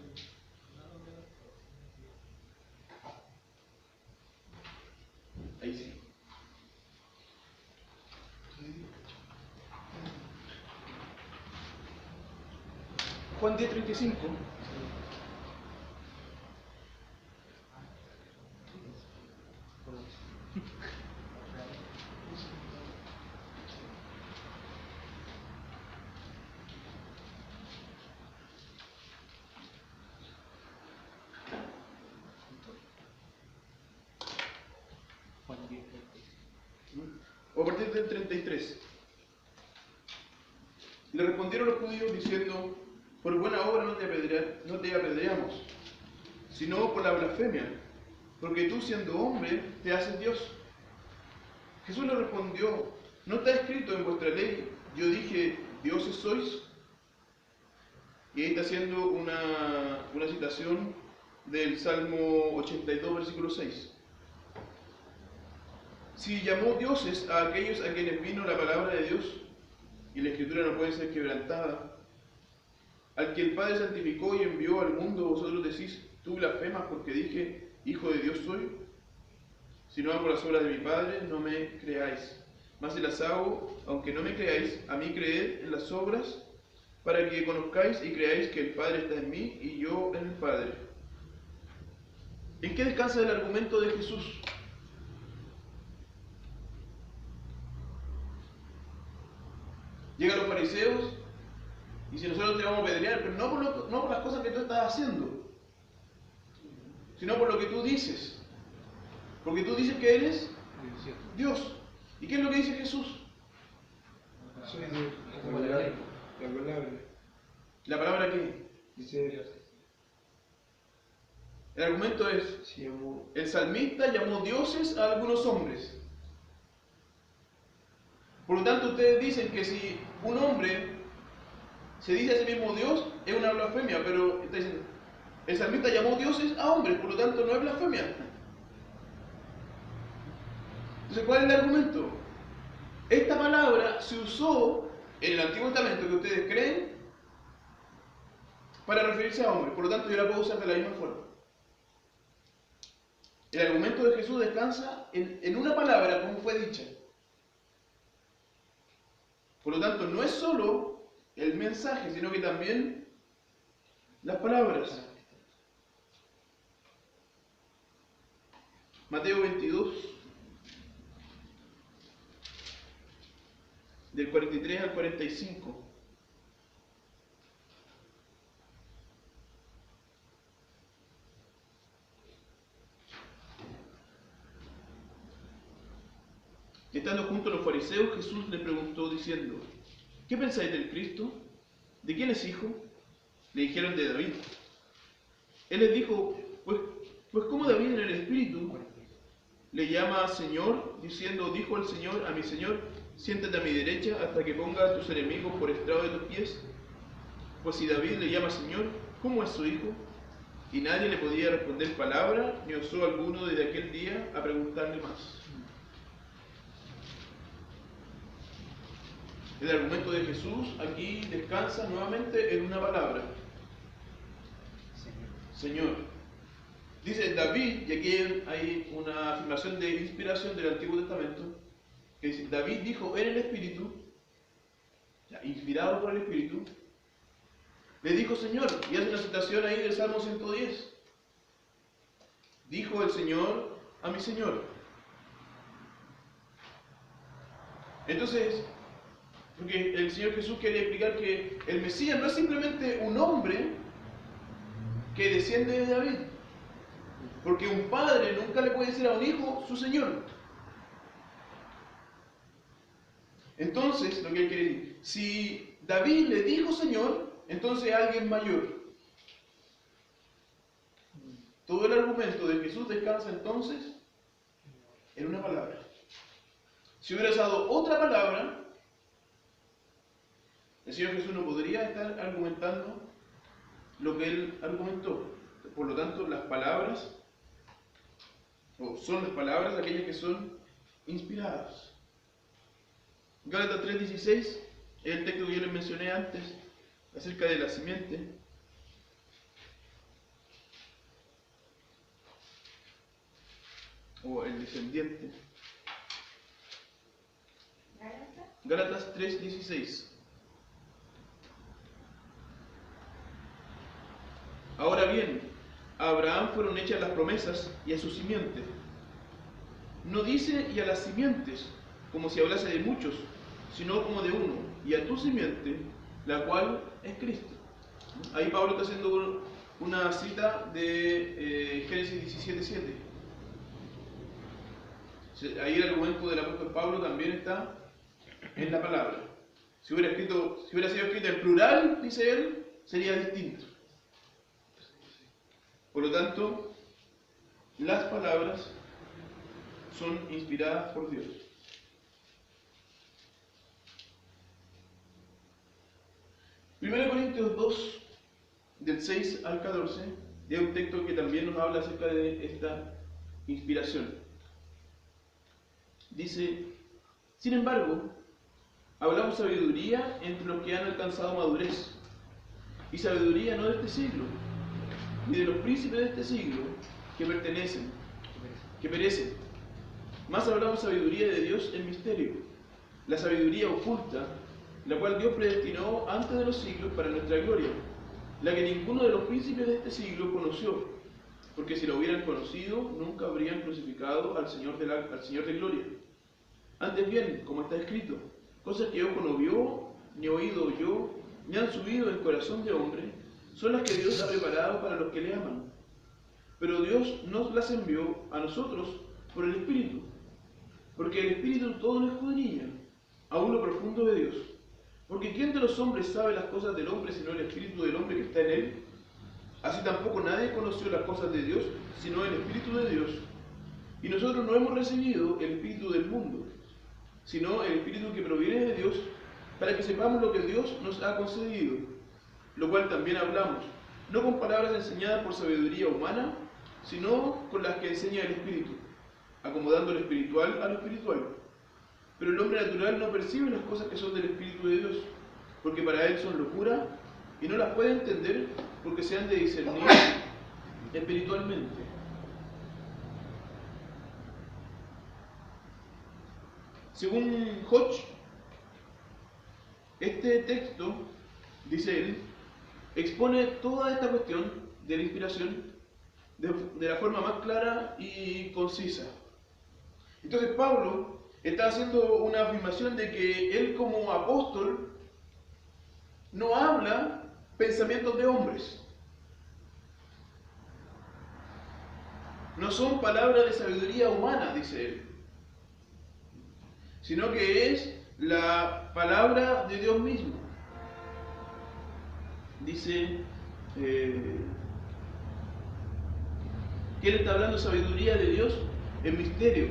Ahí sí. Juan 10:35. Juan 10. O a partir del 33. Le respondieron los judíos diciendo, por buena obra no te apedreamos, sino por la blasfemia, porque tú siendo hombre te haces Dios. Jesús le respondió, ¿no está escrito en vuestra ley, yo dije, dioses sois? Y ahí está haciendo una citación del Salmo 82, versículo 6. Si llamó dioses a aquellos a quienes vino la palabra de Dios, y la Escritura no puede ser quebrantada, al que el Padre santificó y envió al mundo, vosotros decís, tú blasfemas porque dije, Hijo de Dios soy. Si no hago las obras de mi Padre, no me creáis. Mas si las hago, aunque no me creáis, a mí creed en las obras, para que conozcáis y creáis que el Padre está en mí y yo en el Padre. ¿En qué descansa el argumento de Jesús? Llegan los fariseos y si nosotros te vamos a apedrear, pero no por las cosas que tú estás haciendo, sino por lo que tú dices. Porque tú dices que eres Dios. ¿Y qué es lo que dice Jesús? Soy Dios. La palabra. ¿La palabra qué? Dice, El argumento es, se llamó el salmista llamó dioses a algunos hombres. Por lo tanto, ustedes dicen que si un hombre se dice a sí mismo Dios, es una blasfemia, pero está diciendo, el salmista llamó dioses a hombres, por lo tanto no es blasfemia. Entonces, ¿cuál es el argumento? Esta palabra se usó en el Antiguo Testamento que ustedes creen para referirse a hombres, por lo tanto yo la puedo usar de la misma forma. El argumento de Jesús descansa en una palabra, como fue dicha. Por lo tanto, no es solo el mensaje, sino que también las palabras. Mateo 22, del 43 al 45. Estando junto a los fariseos, Jesús les preguntó diciendo: ¿qué pensáis del Cristo? ¿De quién es hijo? Le dijeron: de David. Él les dijo: pues como David en el Espíritu le llama Señor, diciendo: dijo el Señor a mi Señor, siéntate a mi derecha hasta que ponga a tus enemigos por estrado de tus pies. Pues si David le llama Señor, ¿cómo es su hijo? Y nadie le podía responder palabra, ni osó alguno desde aquel día a preguntarle más. El argumento de Jesús aquí descansa nuevamente en una palabra: Señor. Dice David, y aquí hay una afirmación de inspiración del Antiguo Testamento, que dice: David dijo en el Espíritu, inspirado por el Espíritu, le dijo Señor, y hace una citación ahí del Salmo 110. Dijo el Señor a mi Señor. Entonces, porque el Señor Jesús quería explicar que el Mesías no es simplemente un hombre que desciende de David, porque un padre nunca le puede decir a un hijo su Señor. Entonces, lo que él quiere decir, si David le dijo Señor, entonces alguien mayor. Todo el argumento de Jesús descansa entonces en una palabra. Si hubiera usado otra palabra, el Señor Jesús no podría estar argumentando lo que Él argumentó. Por lo tanto, las palabras, o son las palabras aquellas que son inspiradas. Gálatas 3:16 es el texto que yo les mencioné antes, acerca de la simiente. O el descendiente. Gálatas 3:16. Ahora bien, a Abraham fueron hechas las promesas y a su simiente. No dice y a las simientes, como si hablase de muchos, sino como de uno, y a tu simiente, la cual es Cristo. Ahí Pablo está haciendo una cita de Génesis 17:7. Ahí el argumento del apóstol Pablo también está en la palabra. Si hubiera sido escrito en plural, dice él, sería distinto. Por lo tanto, las palabras son inspiradas por Dios. Primero Corintios 2, del 6 al 14, es un texto que también nos habla acerca de esta inspiración. Dice: sin embargo, hablamos sabiduría entre los que han alcanzado madurez, y sabiduría no de este siglo, ni de los príncipes de este siglo que perecen. Más hablamos sabiduría de Dios en misterio, la sabiduría oculta, la cual Dios predestinó antes de los siglos para nuestra gloria, la que ninguno de los príncipes de este siglo conoció, porque si lo hubieran conocido, nunca habrían crucificado al Señor de gloria. Antes bien, como está escrito, cosas que ojo no vio, ni oído oyó, ni han subido en corazón de hombre, son las que Dios ha preparado para los que le aman. Pero Dios nos las envió a nosotros por el Espíritu, porque el Espíritu todo lo escudriña, aún lo profundo de Dios. Porque ¿quién de los hombres sabe las cosas del hombre sino el Espíritu del hombre que está en él? Así tampoco nadie conoció las cosas de Dios sino el Espíritu de Dios. Y nosotros no hemos recibido el Espíritu del mundo, sino el Espíritu que proviene de Dios, para que sepamos lo que Dios nos ha concedido, lo cual también hablamos, no con palabras enseñadas por sabiduría humana, sino con las que enseña el Espíritu, acomodando lo espiritual a lo espiritual. Pero el hombre natural no percibe las cosas que son del Espíritu de Dios, porque para él son locura, y no las puede entender porque se han de discernir espiritualmente. Según Hodge, este texto, dice él, expone toda esta cuestión de la inspiración de la forma más clara y concisa. Entonces Pablo está haciendo una afirmación de que él como apóstol no habla pensamientos de hombres. No son palabras de sabiduría humana, dice él, sino que es la palabra de Dios mismo. Dice que él está hablando de sabiduría de Dios en misterio,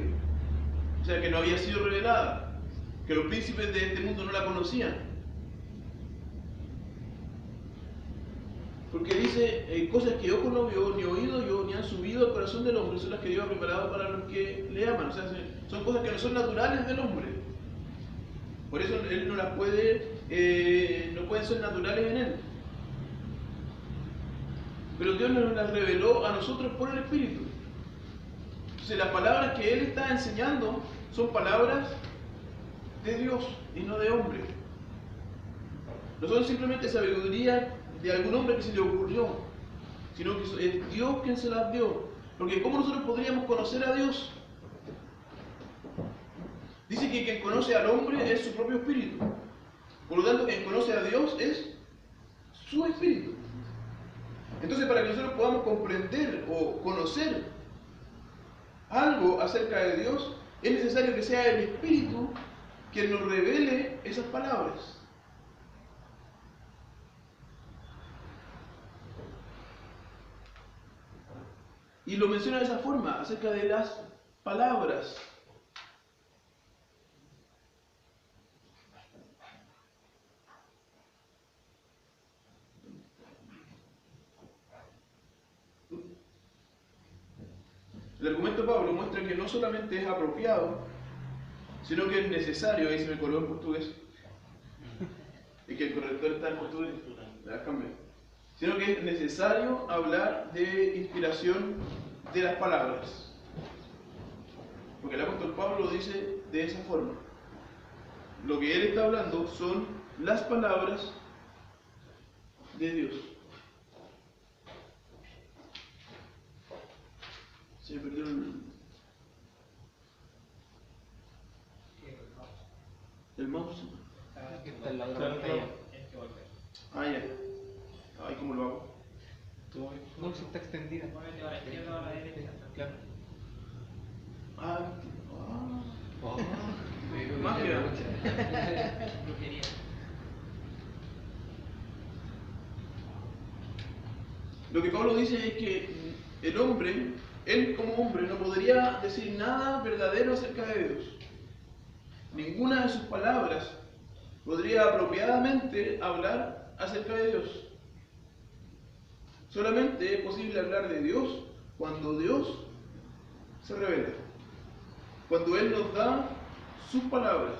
o sea que no había sido revelada, que los príncipes de este mundo no la conocían. Porque dice, cosas que ojo no vio, ni oído yo, ni han subido al corazón del hombre, son las que Dios ha preparado para los que le aman. O sea, son cosas que no son naturales del hombre. Por eso él no las puede, no pueden ser naturales en él. Pero Dios nos las reveló a nosotros por el Espíritu. Entonces las palabras que él está enseñando son palabras de Dios y no de hombre. No son simplemente sabiduría de algún hombre que se le ocurrió, sino que es Dios quien se las dio. Porque ¿cómo nosotros podríamos conocer a Dios? Dice que quien conoce al hombre es su propio espíritu. Por lo tanto, quien conoce a Dios es su espíritu. Entonces, para que nosotros podamos comprender o conocer algo acerca de Dios, es necesario que sea el Espíritu quien nos revele esas palabras. Y lo menciona de esa forma, acerca de las palabras. El argumento de Pablo muestra que no solamente es apropiado, sino que es necesario. Ahí se me coló en portugués. Y que el corrector está en portugués. Sino que es necesario hablar de inspiración de las palabras. Porque el apóstol Pablo lo dice de esa forma. Lo que él está hablando son las palabras de Dios. Se perdió el mouse. Está en la otra Claro, pantalla. Tienes que volver. Ah, ya. Ay, ¿cómo lo hago? No, si está extendida. Muévete a la izquierda o a la derecha. Claro. Magia. Brujería. Lo que Pablo dice es que el hombre, él como hombre, no podría decir nada verdadero acerca de Dios. Ninguna de sus palabras podría apropiadamente hablar acerca de Dios. Solamente es posible hablar de Dios cuando Dios se revela, cuando Él nos da sus palabras.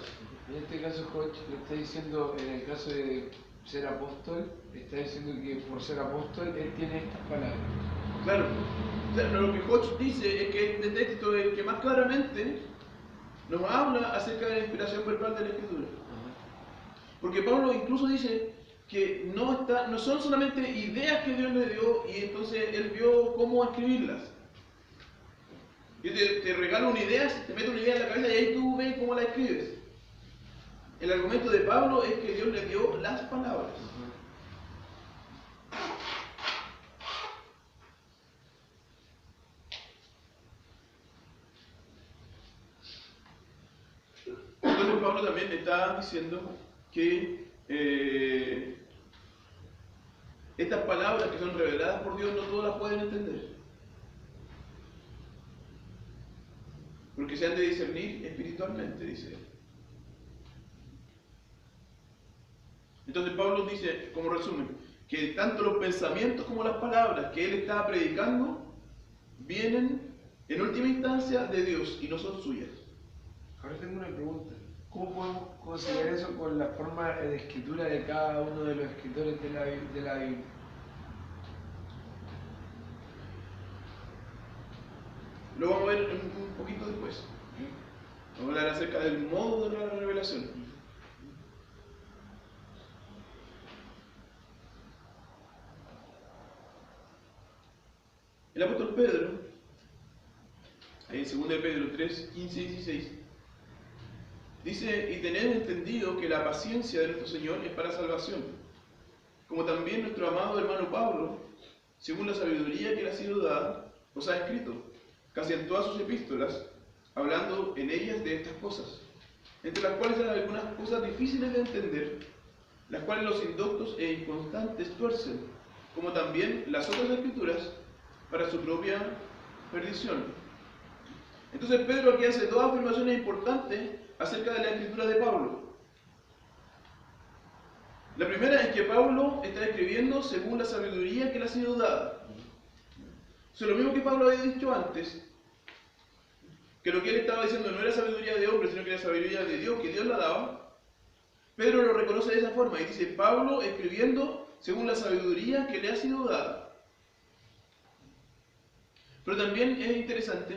En este caso, Coach, le está diciendo, en el caso de ser apóstol, está diciendo que por ser apóstol, él tiene estas palabras. Claro, o sea, lo que Hodge dice es que este texto es el que más claramente nos habla acerca de la inspiración verbal de la Escritura. Porque Pablo incluso dice que no son solamente ideas que Dios le dio y entonces él vio cómo escribirlas. Yo te regalo una idea, te meto una idea en la cabeza y ahí tú ves cómo la escribes. El argumento de Pablo es que Dios le dio las palabras. Entonces Pablo también está diciendo que estas palabras que son reveladas por Dios no todas las pueden entender. Porque se han de discernir espiritualmente, dice él. Entonces Pablo dice, como resumen, que tanto los pensamientos como las palabras que él está predicando vienen en última instancia de Dios y no son suyas. Ahora tengo una pregunta. ¿Cómo podemos considerar eso con la forma de escritura de cada uno de los escritores de la Biblia? Lo vamos a ver un poquito después. Vamos a hablar acerca del modo de la revelación. apóstol Pedro, ahí en 2 de Pedro 3, 15 y 16, dice: y tened entendido que la paciencia de nuestro Señor es para salvación, como también nuestro amado hermano Pablo, según la sabiduría que le ha sido dada, os ha escrito, casi en todas sus epístolas, hablando en ellas de estas cosas, entre las cuales hay algunas cosas difíciles de entender, las cuales los indoctos e inconstantes tuercen, como también las otras escrituras, para su propia perdición. Entonces Pedro aquí hace dos afirmaciones importantes acerca de la escritura de Pablo. La primera es que Pablo está escribiendo según la sabiduría que le ha sido dada. O sea, lo mismo que Pablo había dicho antes, que lo que él estaba diciendo no era sabiduría de hombre, sino que era sabiduría de Dios, que Dios la daba. Pedro lo reconoce de esa forma y dice: Pablo escribiendo según la sabiduría que le ha sido dada. Pero también es interesante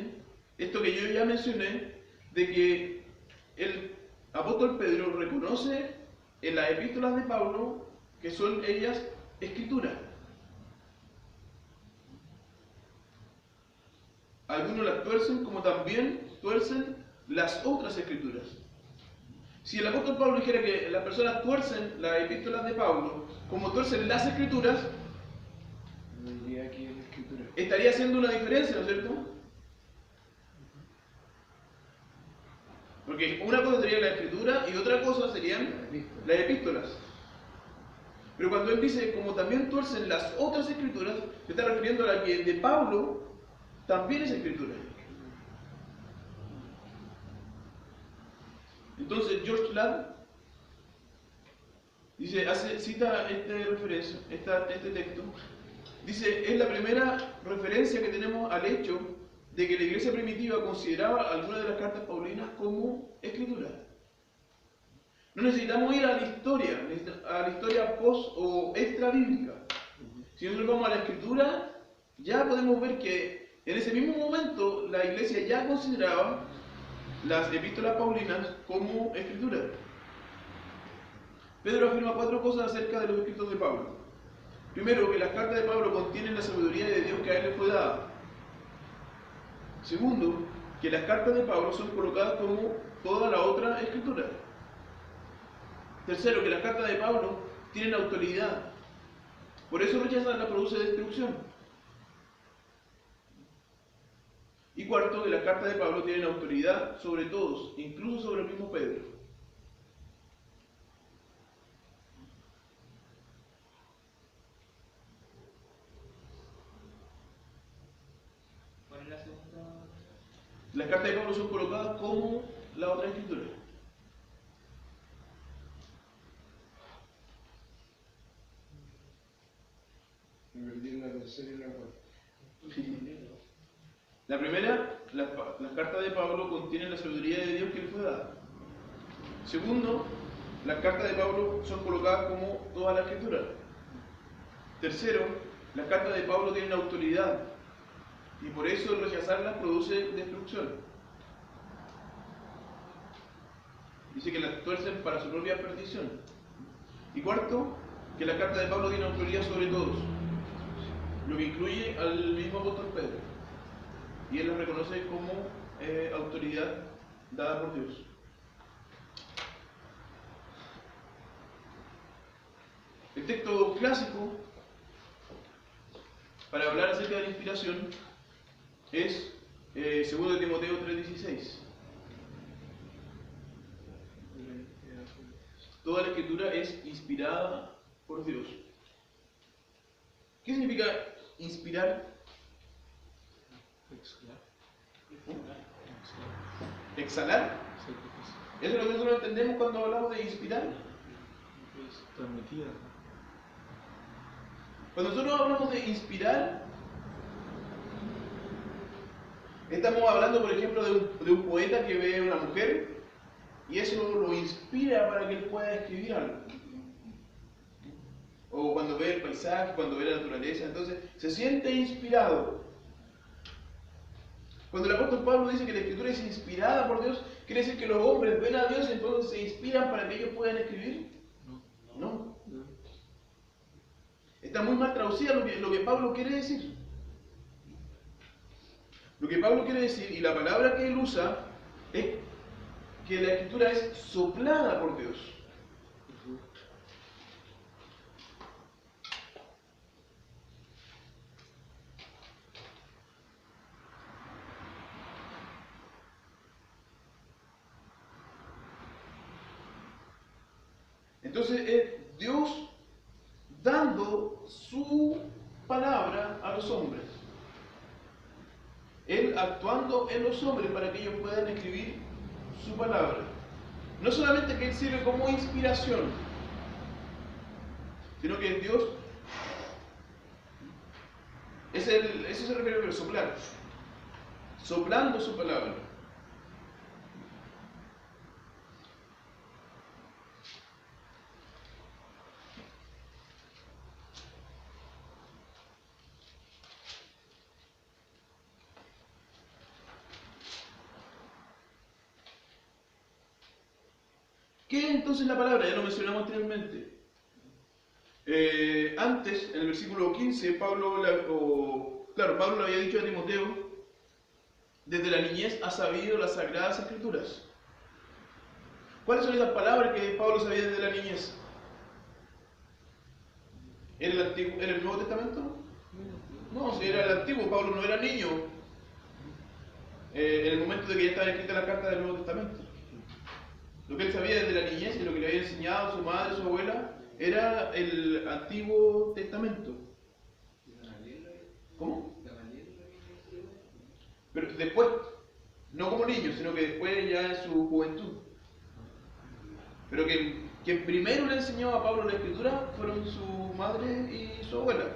esto que yo ya mencioné, de que el apóstol Pedro reconoce en las epístolas de Pablo que son ellas escrituras. Algunos las tuercen, como también tuercen las otras escrituras. Si el apóstol Pablo dijera que las personas tuercen las epístolas de Pablo como tuercen las escrituras, No diría aquí en la escritura. estaría haciendo una diferencia, ¿no es cierto? Porque una cosa sería la escritura y otra cosa serían las epístolas. Pero cuando él dice como también tuercen las otras escrituras, se está refiriendo a la que de Pablo también es escritura. Entonces George Ladd dice, cita referencia, este texto, dice: es la primera referencia que tenemos al hecho de que la iglesia primitiva consideraba algunas de las cartas paulinas como escritura. No necesitamos ir a la historia post o extra bíblica. Si nosotros vamos a la escritura, ya podemos ver que en ese mismo momento la iglesia ya consideraba las epístolas paulinas como escritura. Pedro afirma 4 cosas acerca de los escritos de Pablo. Primero, que las cartas de Pablo contienen la sabiduría de Dios que a él le fue dada. Segundo, que las cartas de Pablo son colocadas como toda la otra escritura. Tercero, que las cartas de Pablo tienen autoridad. Por eso rechazarlas produce destrucción. Y cuarto, que las cartas de Pablo tienen autoridad sobre todos, incluso sobre el mismo Pedro. ¿Cuál es la segunda? Las cartas de Pablo son colocadas como la otra escritura. Me perdí en la tercera y la cuarta. La primera, las cartas de Pablo contienen la sabiduría de Dios que le fue dada. Segundo, las cartas de Pablo son colocadas como toda la escritura. Tercero, las cartas de Pablo tienen autoridad y por eso el rechazarlas produce destrucción. Dice que las tuercen para su propia perdición. Y cuarto, que las cartas de Pablo tienen autoridad sobre todos, lo que incluye al mismo apóstol Pedro. Y él las reconoce como autoridad dada por Dios. El texto clásico para hablar acerca de la inspiración es 2 Timoteo 3:16. Toda la escritura es inspirada por Dios. ¿Qué significa inspirar? ¿Exhalar? Eso es lo que nosotros entendemos cuando hablamos de inspirar. Es transmitida. Cuando nosotros hablamos de inspirar, estamos hablando, por ejemplo, de un poeta que ve a una mujer y eso lo inspira para que él pueda escribir algo. O cuando ve el paisaje, cuando ve la naturaleza, entonces se siente inspirado. Cuando el apóstol Pablo dice que la escritura es inspirada por Dios, ¿quiere decir que los hombres ven a Dios y entonces se inspiran para que ellos puedan escribir? No. Está muy mal traducida lo que Pablo quiere decir. Lo que Pablo quiere decir, y la palabra que él usa, es que la Escritura es soplada por Dios. Entonces es Dios dando su palabra a los hombres. Él actuando en los hombres para que ellos puedan escribir su palabra. No solamente que Él sirve como inspiración, sino que Dios, eso se refiere a soplar, soplando su palabra. ¿Qué es entonces la palabra? Ya lo mencionamos anteriormente. Antes, en el versículo 15, Pablo le había dicho a Timoteo, desde la niñez ha sabido las sagradas escrituras. ¿Cuáles son esas palabras que Pablo sabía desde la niñez? ¿Era el Nuevo Testamento? No, si era el Antiguo, Pablo no era niño en el momento de que ya estaba escrita la carta del Nuevo Testamento. Lo que él sabía desde la niñez y lo que le había enseñado su madre, su abuela, era el Antiguo Testamento. ¿Cómo? Pero después, no como niño, sino que después ya en su juventud. Pero quien primero le enseñó a Pablo la Escritura fueron su madre y su abuela.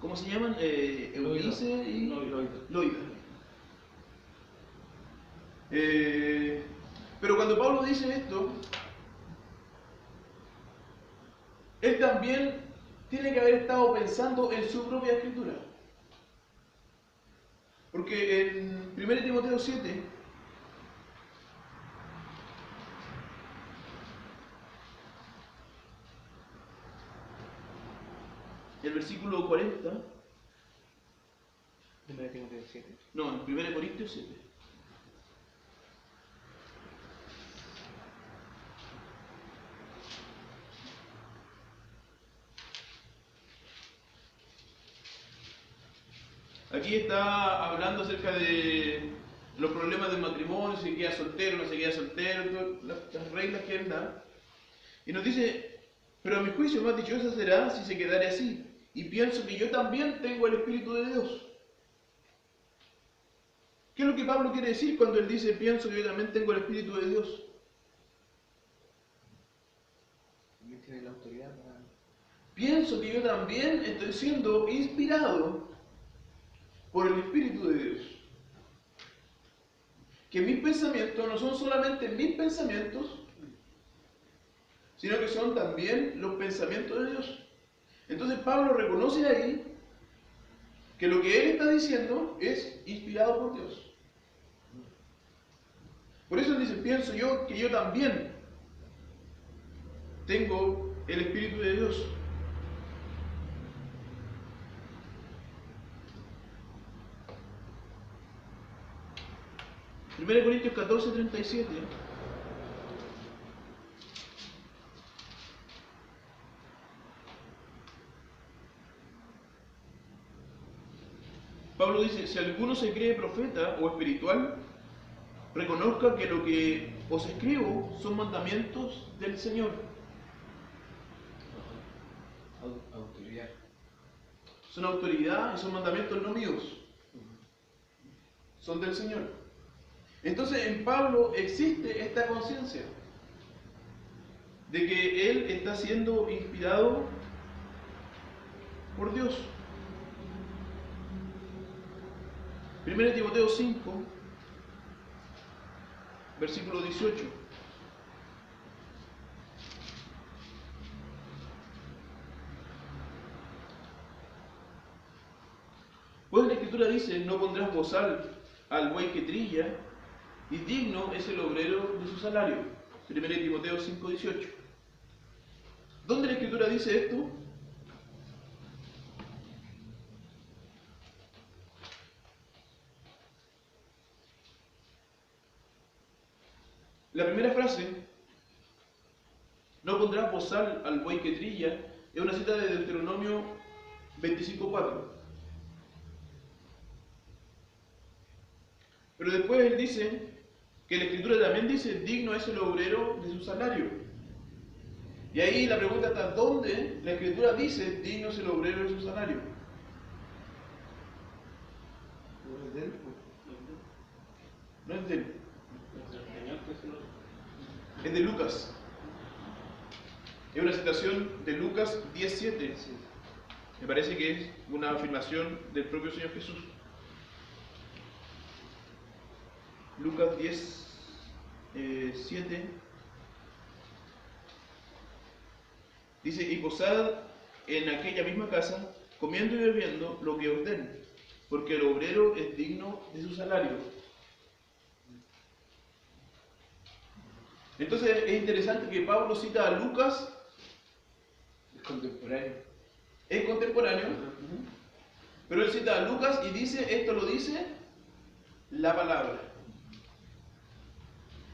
¿Cómo se llaman? Eunice y Loida. Pero cuando Pablo dice esto, él también tiene que haber estado pensando en su propia escritura. Porque en 1 Timoteo 7, el versículo 40, ¿1 Timoteo 7? no, en 1 Corintios 7. Aquí está hablando acerca de los problemas del matrimonio, si queda soltero, no se queda soltero, las reglas que él da. Y nos dice, pero a mi juicio más dichosa será si se quedare así. Y pienso que yo también tengo el Espíritu de Dios. ¿Qué es lo que Pablo quiere decir cuando él dice, pienso que yo también tengo el Espíritu de Dios? Él tiene la autoridad para... Pienso que yo también estoy siendo inspirado por el Espíritu de Dios. Que mis pensamientos no son solamente mis pensamientos, sino que son también los pensamientos de Dios. Entonces Pablo reconoce ahí que lo que él está diciendo es inspirado por Dios. Por eso él dice, pienso yo que yo también tengo el Espíritu de Dios. Primera Corintios 14:37. Pablo dice, si alguno se cree profeta o espiritual, reconozca que lo que os escribo son mandamientos del Señor. Autoridad. Son autoridad y son mandamientos no míos. Son del Señor. Entonces en Pablo existe esta conciencia de que él está siendo inspirado por Dios. 1 Timoteo 5, versículo 18. Pues la Escritura dice, no pondrás bozal al buey que trilla, y digno es el obrero de su salario. 1 Timoteo 5, 18. ¿Dónde la Escritura dice esto? La primera frase, no pondrás bozal al buey que trilla, es una cita de Deuteronomio 25:4. Pero después él dice que la Escritura también dice, digno es el obrero de su salario. Y ahí la pregunta está, ¿dónde la Escritura dice, digno es el obrero de su salario? ¿No es de él? No es de él. Es de Lucas. Es una citación de Lucas 10:7. Me parece que es una afirmación del propio Señor Jesús. Lucas 10:7 dice, y posad en aquella misma casa, comiendo y bebiendo lo que os den, porque el obrero es digno de su salario. Entonces es interesante que Pablo cita a Lucas. Es contemporáneo. Es contemporáneo, pero él cita a Lucas y dice, esto lo dice la palabra.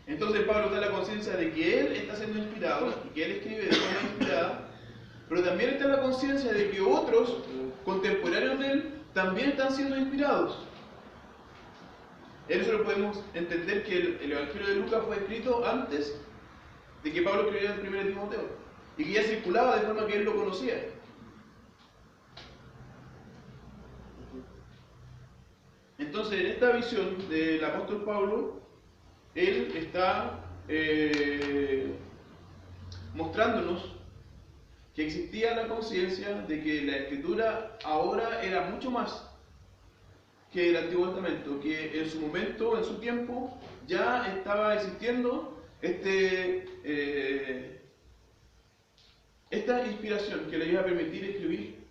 Entonces Pablo está en la conciencia de que él está siendo inspirado y que él escribe de forma inspirada, pero también está en la conciencia de que otros contemporáneos de él también están siendo inspirados. Eso lo podemos entender que el Evangelio de Lucas fue escrito antes de que Pablo escribiera el 1 Timoteo y que ya circulaba de forma que él lo conocía. Entonces, en esta visión del apóstol Pablo, él está mostrándonos que existía la conciencia de que la Escritura ahora era mucho más que el Antiguo Testamento, que en su momento, en su tiempo, ya estaba existiendo esta inspiración que le iba a permitir escribir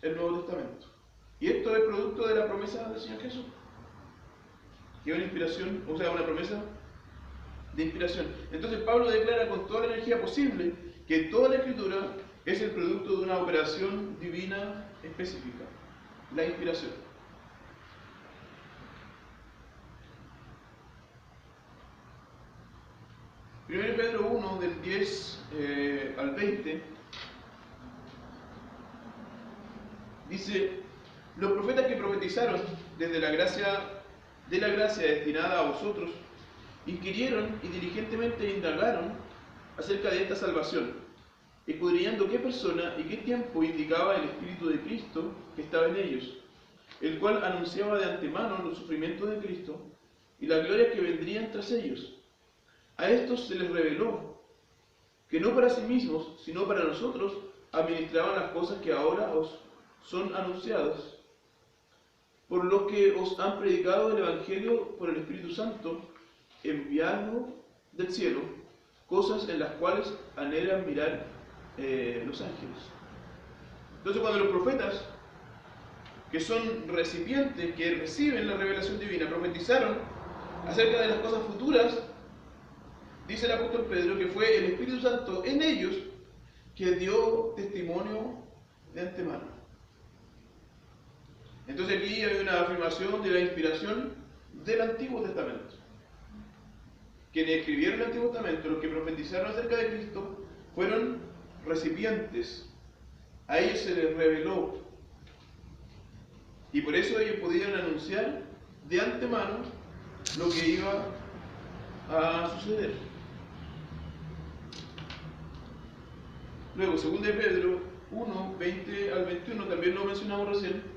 el Nuevo Testamento. Y esto es producto de la promesa del Señor Jesús, que es una inspiración, o sea, una promesa de inspiración. Entonces Pablo declara con toda la energía posible que toda la Escritura es el producto de una operación divina específica, la inspiración. Primero Pedro 1, del 10 al 20, dice, los profetas que profetizaron desde la gracia destinada a vosotros, inquirieron y diligentemente indagaron acerca de esta salvación, escudriñando qué persona y qué tiempo indicaba el Espíritu de Cristo que estaba en ellos, el cual anunciaba de antemano los sufrimientos de Cristo y las glorias que vendrían tras ellos. A estos se les reveló que no para sí mismos, sino para nosotros, administraban las cosas que ahora os son anunciadas, por los que os han predicado el Evangelio por el Espíritu Santo, enviado del cielo, cosas en las cuales anhelan mirar los ángeles. Entonces, cuando los profetas, que son recipientes, que reciben la revelación divina, profetizaron acerca de las cosas futuras, dice el apóstol Pedro que fue el Espíritu Santo en ellos que dio testimonio de antemano. Entonces aquí hay una afirmación de la inspiración del Antiguo Testamento. Quienes escribieron el Antiguo Testamento, los que profetizaron acerca de Cristo, fueron recipientes. A ellos se les reveló. Y por eso ellos podían anunciar de antemano lo que iba a suceder. Luego, 2 de Pedro 1, 20 al 21, también lo mencionamos recién.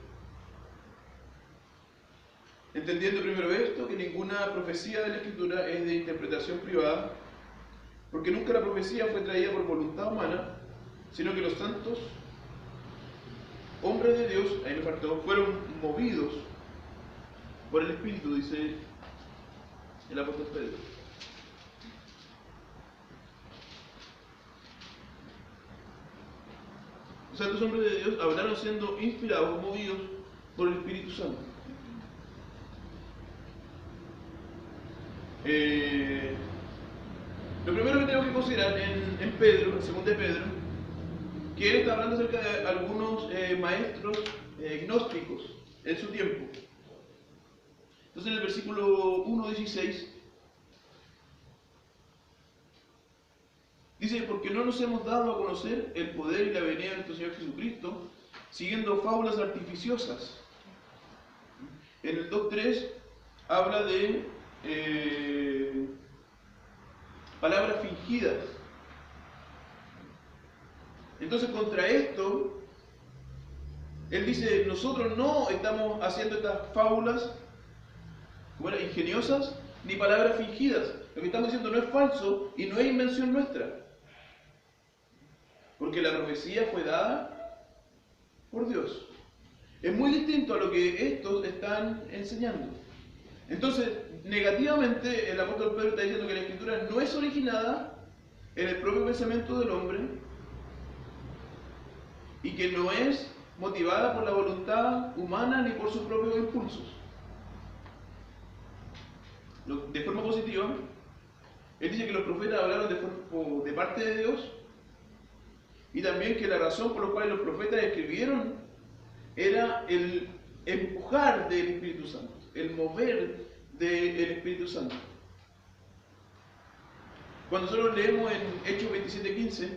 Entendiendo primero esto, que ninguna profecía de la Escritura es de interpretación privada, porque nunca la profecía fue traída por voluntad humana, sino que los santos hombres de Dios, ahí me faltó, fueron movidos por el Espíritu, dice el apóstol Pedro. Los santos hombres de Dios hablaron siendo inspirados, movidos por el Espíritu Santo. Lo primero que tenemos que considerar en Pedro, en 2 de Pedro, que él está hablando acerca de algunos maestros gnósticos en su tiempo. Entonces en el versículo 1:16 Dice, porque no nos hemos dado a conocer el poder y la venida de nuestro Señor Jesucristo, siguiendo fábulas artificiosas. En el 2.3 habla de palabras fingidas. Entonces, contra esto, él dice, nosotros no estamos haciendo estas fábulas ingeniosas ni palabras fingidas. Lo que estamos diciendo no es falso y no es invención nuestra. Porque la profecía fue dada por Dios. Es muy distinto a lo que estos están enseñando. Entonces, negativamente, el apóstol Pedro está diciendo que la Escritura no es originada en el propio pensamiento del hombre y que no es motivada por la voluntad humana ni por sus propios impulsos. De forma positiva, él dice que los profetas hablaron de parte de Dios y también que la razón por la cual los profetas escribieron era el empujar del Espíritu Santo, el mover del Espíritu Santo. Cuando nosotros leemos en Hechos 27:15,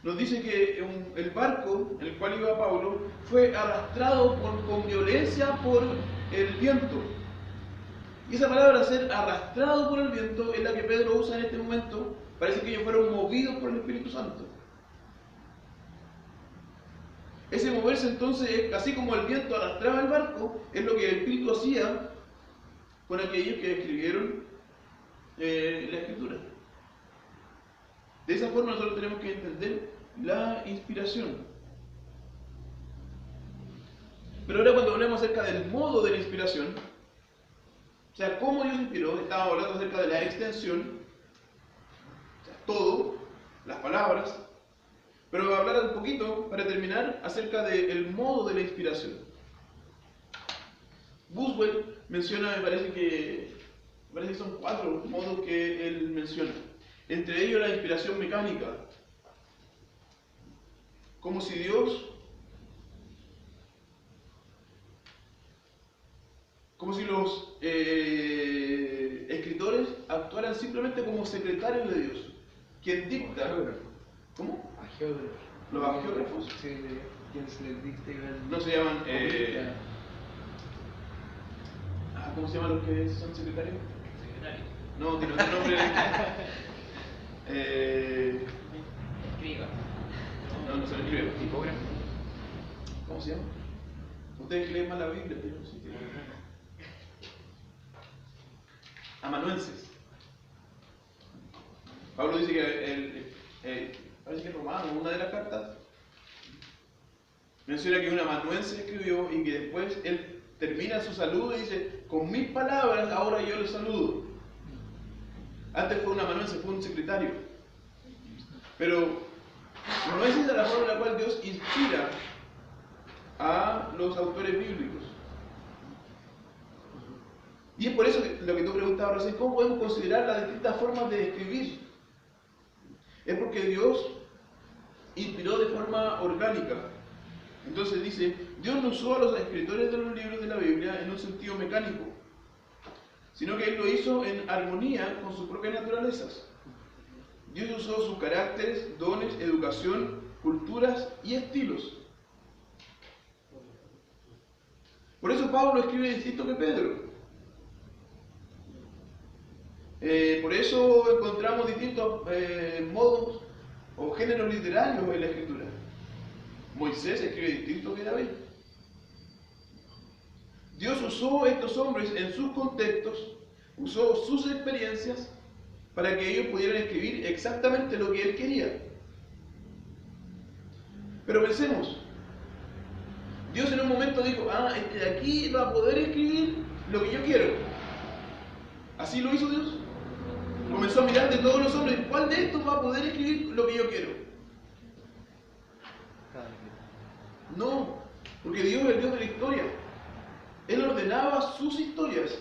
nos dice que el barco en el cual iba Pablo fue arrastrado con violencia por el viento. Y esa palabra, ser arrastrado por el viento, es la que Pedro usa en este momento. Parece que ellos fueron movidos por el Espíritu Santo. Ese moverse entonces, así como el viento arrastraba el barco, es lo que el Espíritu hacía con aquellos que escribieron la Escritura. De esa forma nosotros tenemos que entender la inspiración. Pero ahora cuando hablamos acerca del modo de la inspiración, o sea, cómo Dios inspiró, estábamos hablando acerca de la extensión, o sea, todo, las palabras, pero voy a hablar un poquito, para terminar, acerca del modo de la inspiración. Buswell menciona, me parece que son 4 modos que él menciona. Entre ellos la inspiración mecánica. Como si los escritores actuaran simplemente como secretarios de Dios, quien dicta. ¿Cómo? Agiógrafos. ¿Los agiógrafos? Sí, quien se les dicta y ven. No se llaman. ¿Cómo se llaman los que son secretarios? Secretario. No, tiene otro nombre. Escriba. No se lo escribe. Tipógrafo. ¿Cómo se llama? Ustedes que leen más la Biblia, pero sí que... Amanuenses. Pablo dice que parece que Romano, una de las cartas, menciona que un amanuense escribió y que después él termina su saludo y dice, con mis palabras ahora yo les saludo. Antes fue un amanuense, fue un secretario. Pero no es esa la forma en la cual Dios inspira a los autores bíblicos. Y es por eso que lo que tú preguntabas recién, ¿cómo podemos considerar las distintas formas de escribir? Es porque Dios inspiró de forma orgánica. Entonces dice, Dios no usó a los escritores de los libros de la Biblia en un sentido mecánico, sino que Él lo hizo en armonía con sus propias naturalezas. Dios usó sus caracteres, dones, educación, culturas y estilos. Por eso Pablo escribe distinto que Pedro. Por eso encontramos distintos modos o géneros literarios en la escritura. Moisés escribe distinto que David. Dios usó a estos hombres en sus contextos, usó sus experiencias para que ellos pudieran escribir exactamente lo que Él quería. Pero pensemos, Dios en un momento dijo, este de aquí va a poder escribir lo que yo quiero. ¿Así lo hizo Dios? Comenzó a mirar de todos los hombres, ¿cuál de estos va a poder escribir lo que yo quiero? No, porque Dios es el Dios de la historia. Él ordenaba sus historias.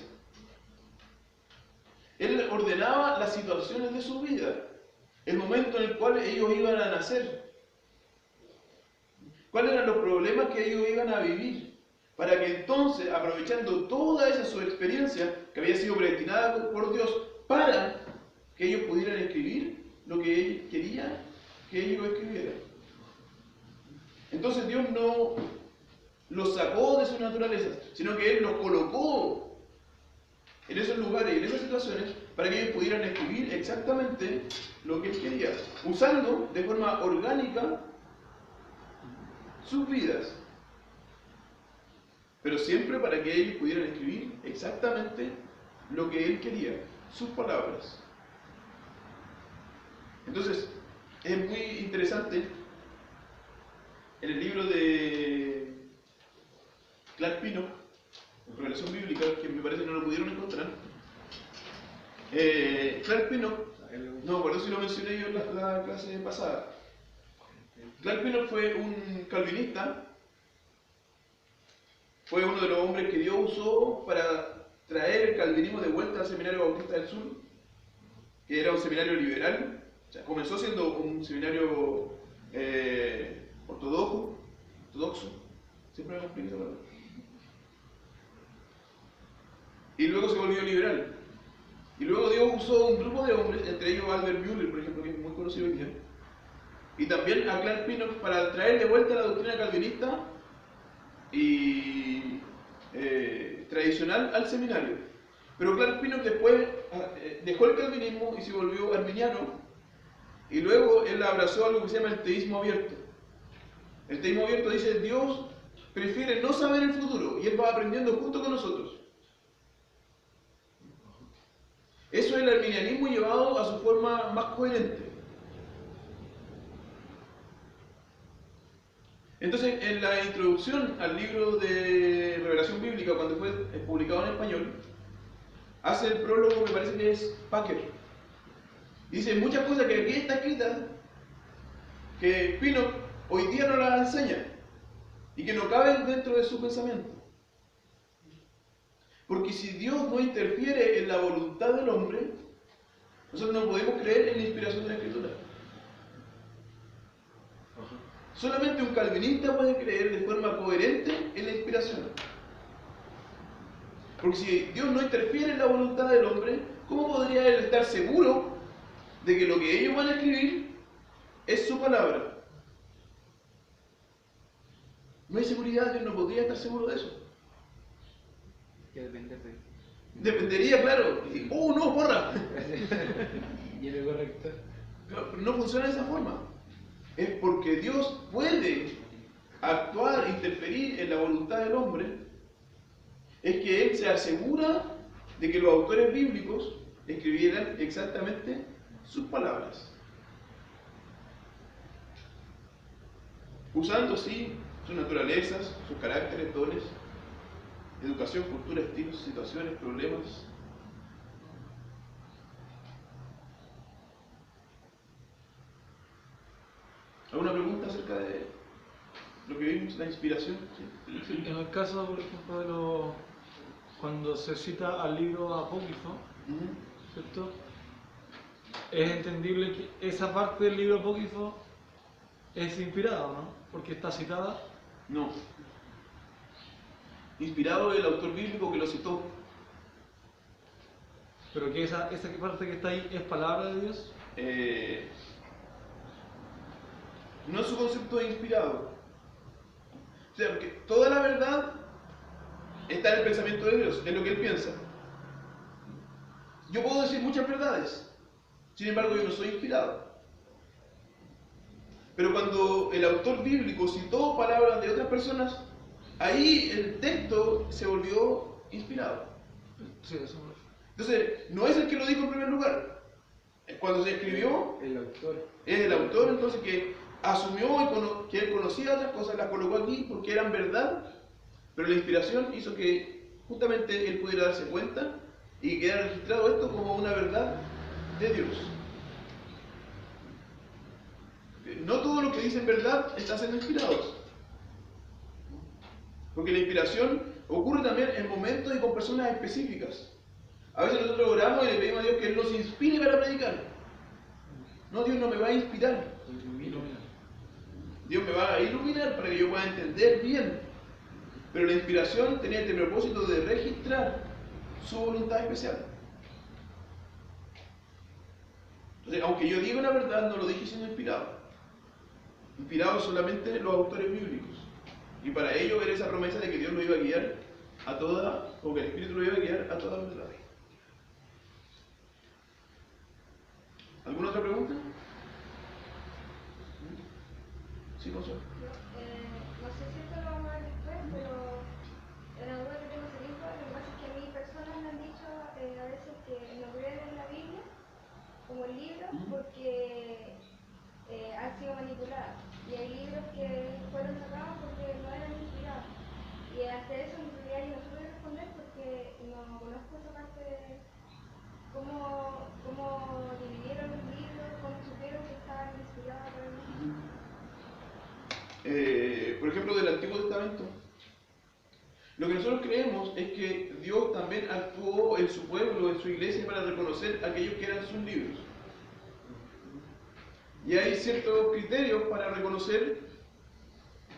Él ordenaba las situaciones de su vida, el momento en el cual ellos iban a nacer, cuáles eran los problemas que ellos iban a vivir, para que entonces, aprovechando toda esa su experiencia que había sido predestinada por Dios, para que ellos pudieran escribir lo que Él quería que ellos escribieran. Entonces Dios no los sacó de su naturaleza, sino que Él los colocó en esos lugares y en esas situaciones para que ellos pudieran escribir exactamente lo que Él quería, usando de forma orgánica sus vidas, pero siempre para que ellos pudieran escribir exactamente lo que Él quería, sus palabras. Entonces, es muy interesante en el libro de Clark Pinnock, Revelación Bíblica, que me parece que no lo pudieron encontrar. Clark Pinnock, no, por eso sí lo mencioné yo en la clase pasada. Clark Pinnock fue un calvinista, fue uno de los hombres que Dios usó para traer el calvinismo de vuelta al Seminario Bautista del Sur, que era un seminario liberal. O sea, comenzó siendo un seminario ortodoxo, siempre me explico esa palabra. Y luego se volvió liberal. Y luego Dios usó un grupo de hombres, entre ellos Albert Mueller, por ejemplo, que es muy conocido hoy día, y también a Clark Pinnock para traer de vuelta la doctrina calvinista y tradicional al seminario. Pero Clark Pinnock después dejó el calvinismo y se volvió arminiano, y luego él abrazó algo que se llama el teísmo abierto. El teísmo abierto dice: Dios prefiere no saber el futuro y Él va aprendiendo junto con nosotros. Eso es el arminianismo llevado a su forma más coherente. Entonces, en la introducción al libro de Revelación Bíblica, cuando fue publicado en español, hace el prólogo, me parece que es Packer. Dice muchas cosas que aquí está escritas que Pinnock hoy día no las enseña y que no caben dentro de su pensamiento. Porque si Dios no interfiere en la voluntad del hombre, nosotros no podemos creer en la inspiración de la Escritura. Solamente un calvinista puede creer de forma coherente en la inspiración. Porque si Dios no interfiere en la voluntad del hombre, ¿cómo podría él estar seguro de que lo que ellos van a escribir es su palabra? No hay seguridad, Dios no podría estar seguro de eso. Que depender de... Dependería, claro. Y, no, porra. Y el corrector. Claro, pero no funciona de esa forma. Es porque Dios puede actuar, interferir en la voluntad del hombre. Es que Él se asegura de que los autores bíblicos escribieran exactamente sus palabras. Usando, sí, sus naturalezas, sus caracteres, dones, educación, cultura, estilos, situaciones, problemas. ¿Alguna pregunta acerca de lo que vimos, la inspiración? ¿Sí? En el caso, por ejemplo, cuando se cita al libro apócrifo, ¿cierto? Es entendible que esa parte del libro apócrifo es inspirada, ¿no? Porque está citada. No. Inspirado el autor bíblico que lo citó. Pero que esa parte que está ahí es palabra de Dios. No es su concepto de inspirado. O sea, porque toda la verdad está en el pensamiento de Dios, en lo que Él piensa. Yo puedo decir muchas verdades, sin embargo yo no soy inspirado. Pero cuando el autor bíblico citó palabras de otras personas, ahí el texto se volvió inspirado. Sí, eso me... Entonces, no es el que lo dijo en primer lugar. Cuando se escribió, El autor. es el autor entonces que asumió que él conocía otras cosas, las colocó aquí porque eran verdad, pero la inspiración hizo que justamente él pudiera darse cuenta y quedara registrado esto como una verdad de Dios. No todo lo que dicen verdad está siendo inspirados. Porque la inspiración ocurre también en momentos y con personas específicas. A veces nosotros oramos y le pedimos a Dios que Él nos inspire para predicar. No, Dios no me va a inspirar. Dios me va a iluminar para que yo pueda entender bien. Pero la inspiración tenía este propósito de registrar su voluntad especial. Entonces, aunque yo diga una verdad, no lo dije siendo inspirado. inspirados solamente los autores bíblicos. Y para ello era esa promesa de que Dios lo iba a guiar a toda, o que el Espíritu lo iba a guiar a toda verdad. ¿Alguna otra pregunta? Sí, Consuelo. No sé si esto lo vamos a ver después, pero en la duda que tengo ese hijo, lo que pasa es que a mí personas me han dicho a veces que no creen en la Biblia como el libro porque han sido manipuladas. Y hay libros que fueron sacados porque no eran inspirados. Y hasta eso en realidad yo no puedo responder porque no conozco esa parte de cómo dividieron los libros, cómo supieron que estaban inspirados por el libro. Por ejemplo, del Antiguo Testamento. Lo que nosotros creemos es que Dios también actuó en su pueblo, en su iglesia, para reconocer aquellos que eran sus libros. Y hay ciertos criterios para reconocer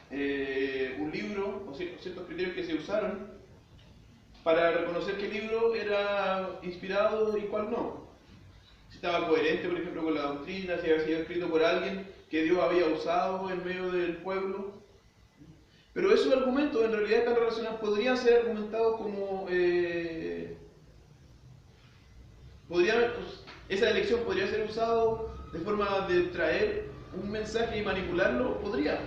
un libro, o ciertos criterios que se usaron para reconocer qué libro era inspirado y cuál no. Si estaba coherente, por ejemplo, con la doctrina, si había sido escrito por alguien que Dios había usado en medio del pueblo. Pero esos argumentos en realidad están relacionados, podrían ser argumentados como... esa elección podría ser usado de forma de traer un mensaje y manipularlo, podría.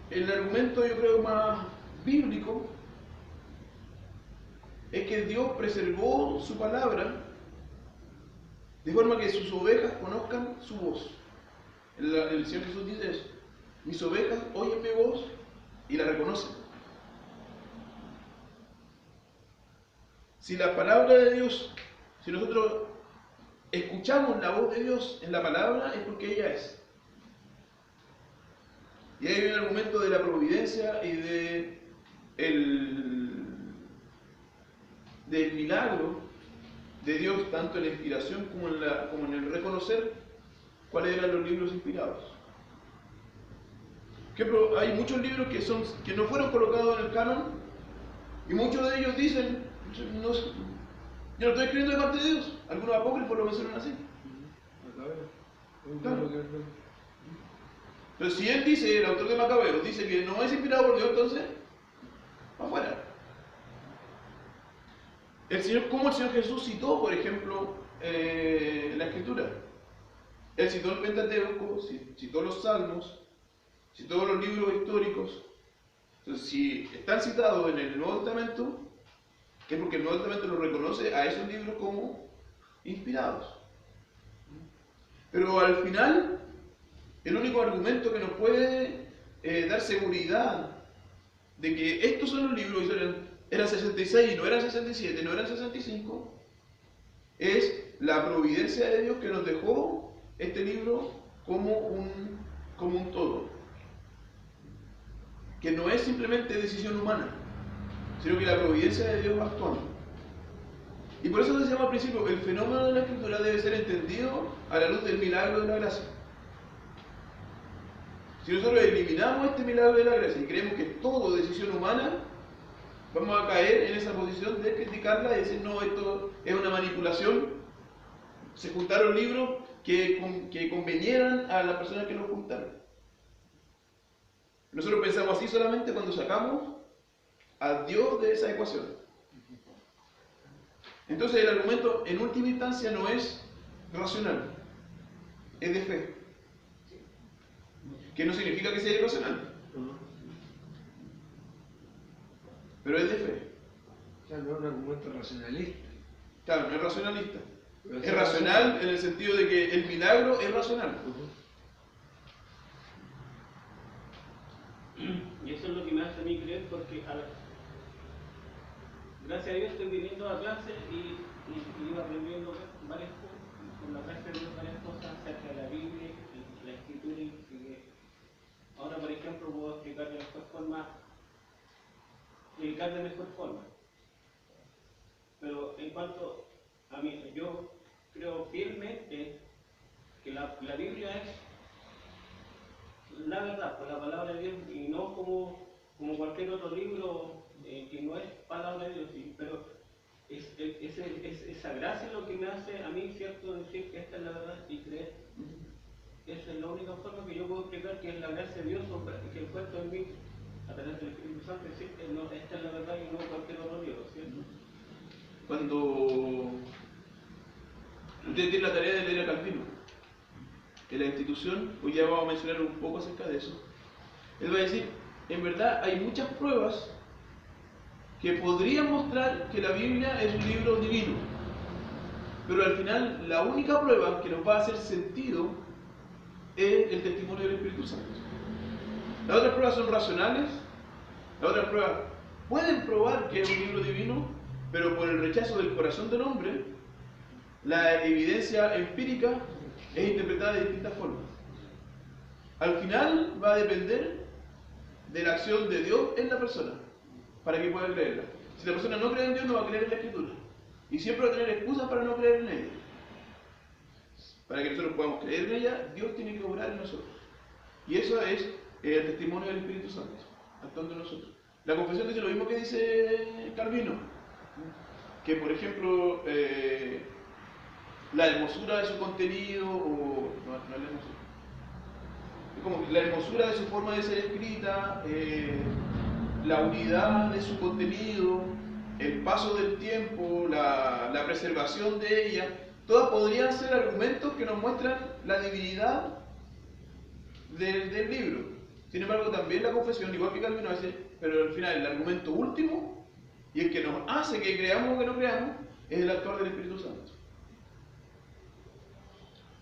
El argumento, yo creo, más bíblico es que Dios preservó su palabra de forma que sus ovejas conozcan su voz. El Señor Jesús dice eso: mis ovejas oyen mi voz y la reconocen. Si la palabra de Dios, si nosotros escuchamos la voz de Dios en la palabra, es porque ella es. Y ahí viene el argumento de la providencia y del milagro de Dios, tanto en la inspiración como en el reconocer cuáles eran los libros inspirados. Por ejemplo, hay muchos libros que no fueron colocados en el canon, y muchos de ellos dicen, yo no estoy escribiendo de parte de Dios. Algunos apócrifos lo mencionan así. Claro. Pero si él dice, el autor de Macabeos, dice que no es inspirado por Dios, entonces, afuera. ¿Cómo el Señor Jesús citó, por ejemplo, la Escritura? Él citó el Pentateuco, citó los Salmos, citó los libros históricos. Entonces, si están citados en el Nuevo Testamento, es porque el Nuevo Testamento lo reconoce a esos libros como inspirados. Pero al final, el único argumento que nos puede dar seguridad de que estos son los libros, eran 66, no eran 67, no eran 65, es la providencia de Dios que nos dejó este libro como un todo. Que no es simplemente decisión humana, sino que la providencia de Dios va actuando. Y por eso decíamos al principio, el fenómeno de la Escritura debe ser entendido a la luz del milagro de la gracia. Si nosotros eliminamos este milagro de la gracia y creemos que es todo decisión humana, vamos a caer en esa posición de criticarla y decir, no, esto es una manipulación. Se juntaron libros que convenieran a las personas que los juntaron. Nosotros pensamos así solamente cuando sacamos a Dios de esa ecuación. Entonces el argumento en última instancia no es racional, es de fe. Que no significa que sea irracional, pero es de fe. O sea, no es un argumento racionalista. Claro, no es racionalista. Es racional en el sentido de que el milagro es racional. Y eso es lo que me hace a mí creer, porque gracias a Dios estoy viniendo a clase y iba aprendiendo varias cosas, con la gracia de Dios, varias cosas acerca de la Biblia, la Escritura, y que ahora, por ejemplo, puedo explicar de mejor forma. Pero en cuanto a mí, yo creo fielmente que la Biblia es la verdad, por la palabra de Dios, y no como cualquier otro libro que no es palabra de Dios, pero esa gracia es lo que me hace a mí, cierto, decir que esta es la verdad y creer. esa es la única forma que yo puedo explicar que es la gracia de Dios que el puesto en mí a través del Espíritu Santo, es decir, no, esta es la verdad y no cualquier otro libro, ¿cierto? Cuando usted tiene la tarea de leer a Calvino en la institución, hoy ya vamos a mencionar un poco acerca de eso, él va a decir, en verdad hay muchas pruebas que podrían mostrar que la Biblia es un libro divino, pero al final la única prueba que nos va a hacer sentido es el testimonio del Espíritu Santo. Las otras pruebas son racionales, las otras pruebas pueden probar que es un libro divino, pero por el rechazo del corazón del hombre, la evidencia empírica es interpretada de distintas formas. Al final va a depender de la acción de Dios en la persona, para que pueda creerla. Si la persona no cree en Dios, no va a creer en la Escritura. Y siempre va a tener excusas para no creer en ella. Para que nosotros podamos creer en ella, Dios tiene que obrar en nosotros. Y eso es el testimonio del Espíritu Santo, actuando en nosotros. La confesión dice lo mismo que dice Calvino, que por ejemplo, la hermosura de su contenido, o no es la hermosura, es como la hermosura de su forma de ser escrita, la unidad de su contenido, el paso del tiempo, la preservación de ella, todas podrían ser argumentos que nos muestran la divinidad del libro. Sin embargo, también la confesión, igual que Calvino hace, pero al final el argumento último, y el que nos hace que creamos o que no creamos, es el actuar del Espíritu Santo.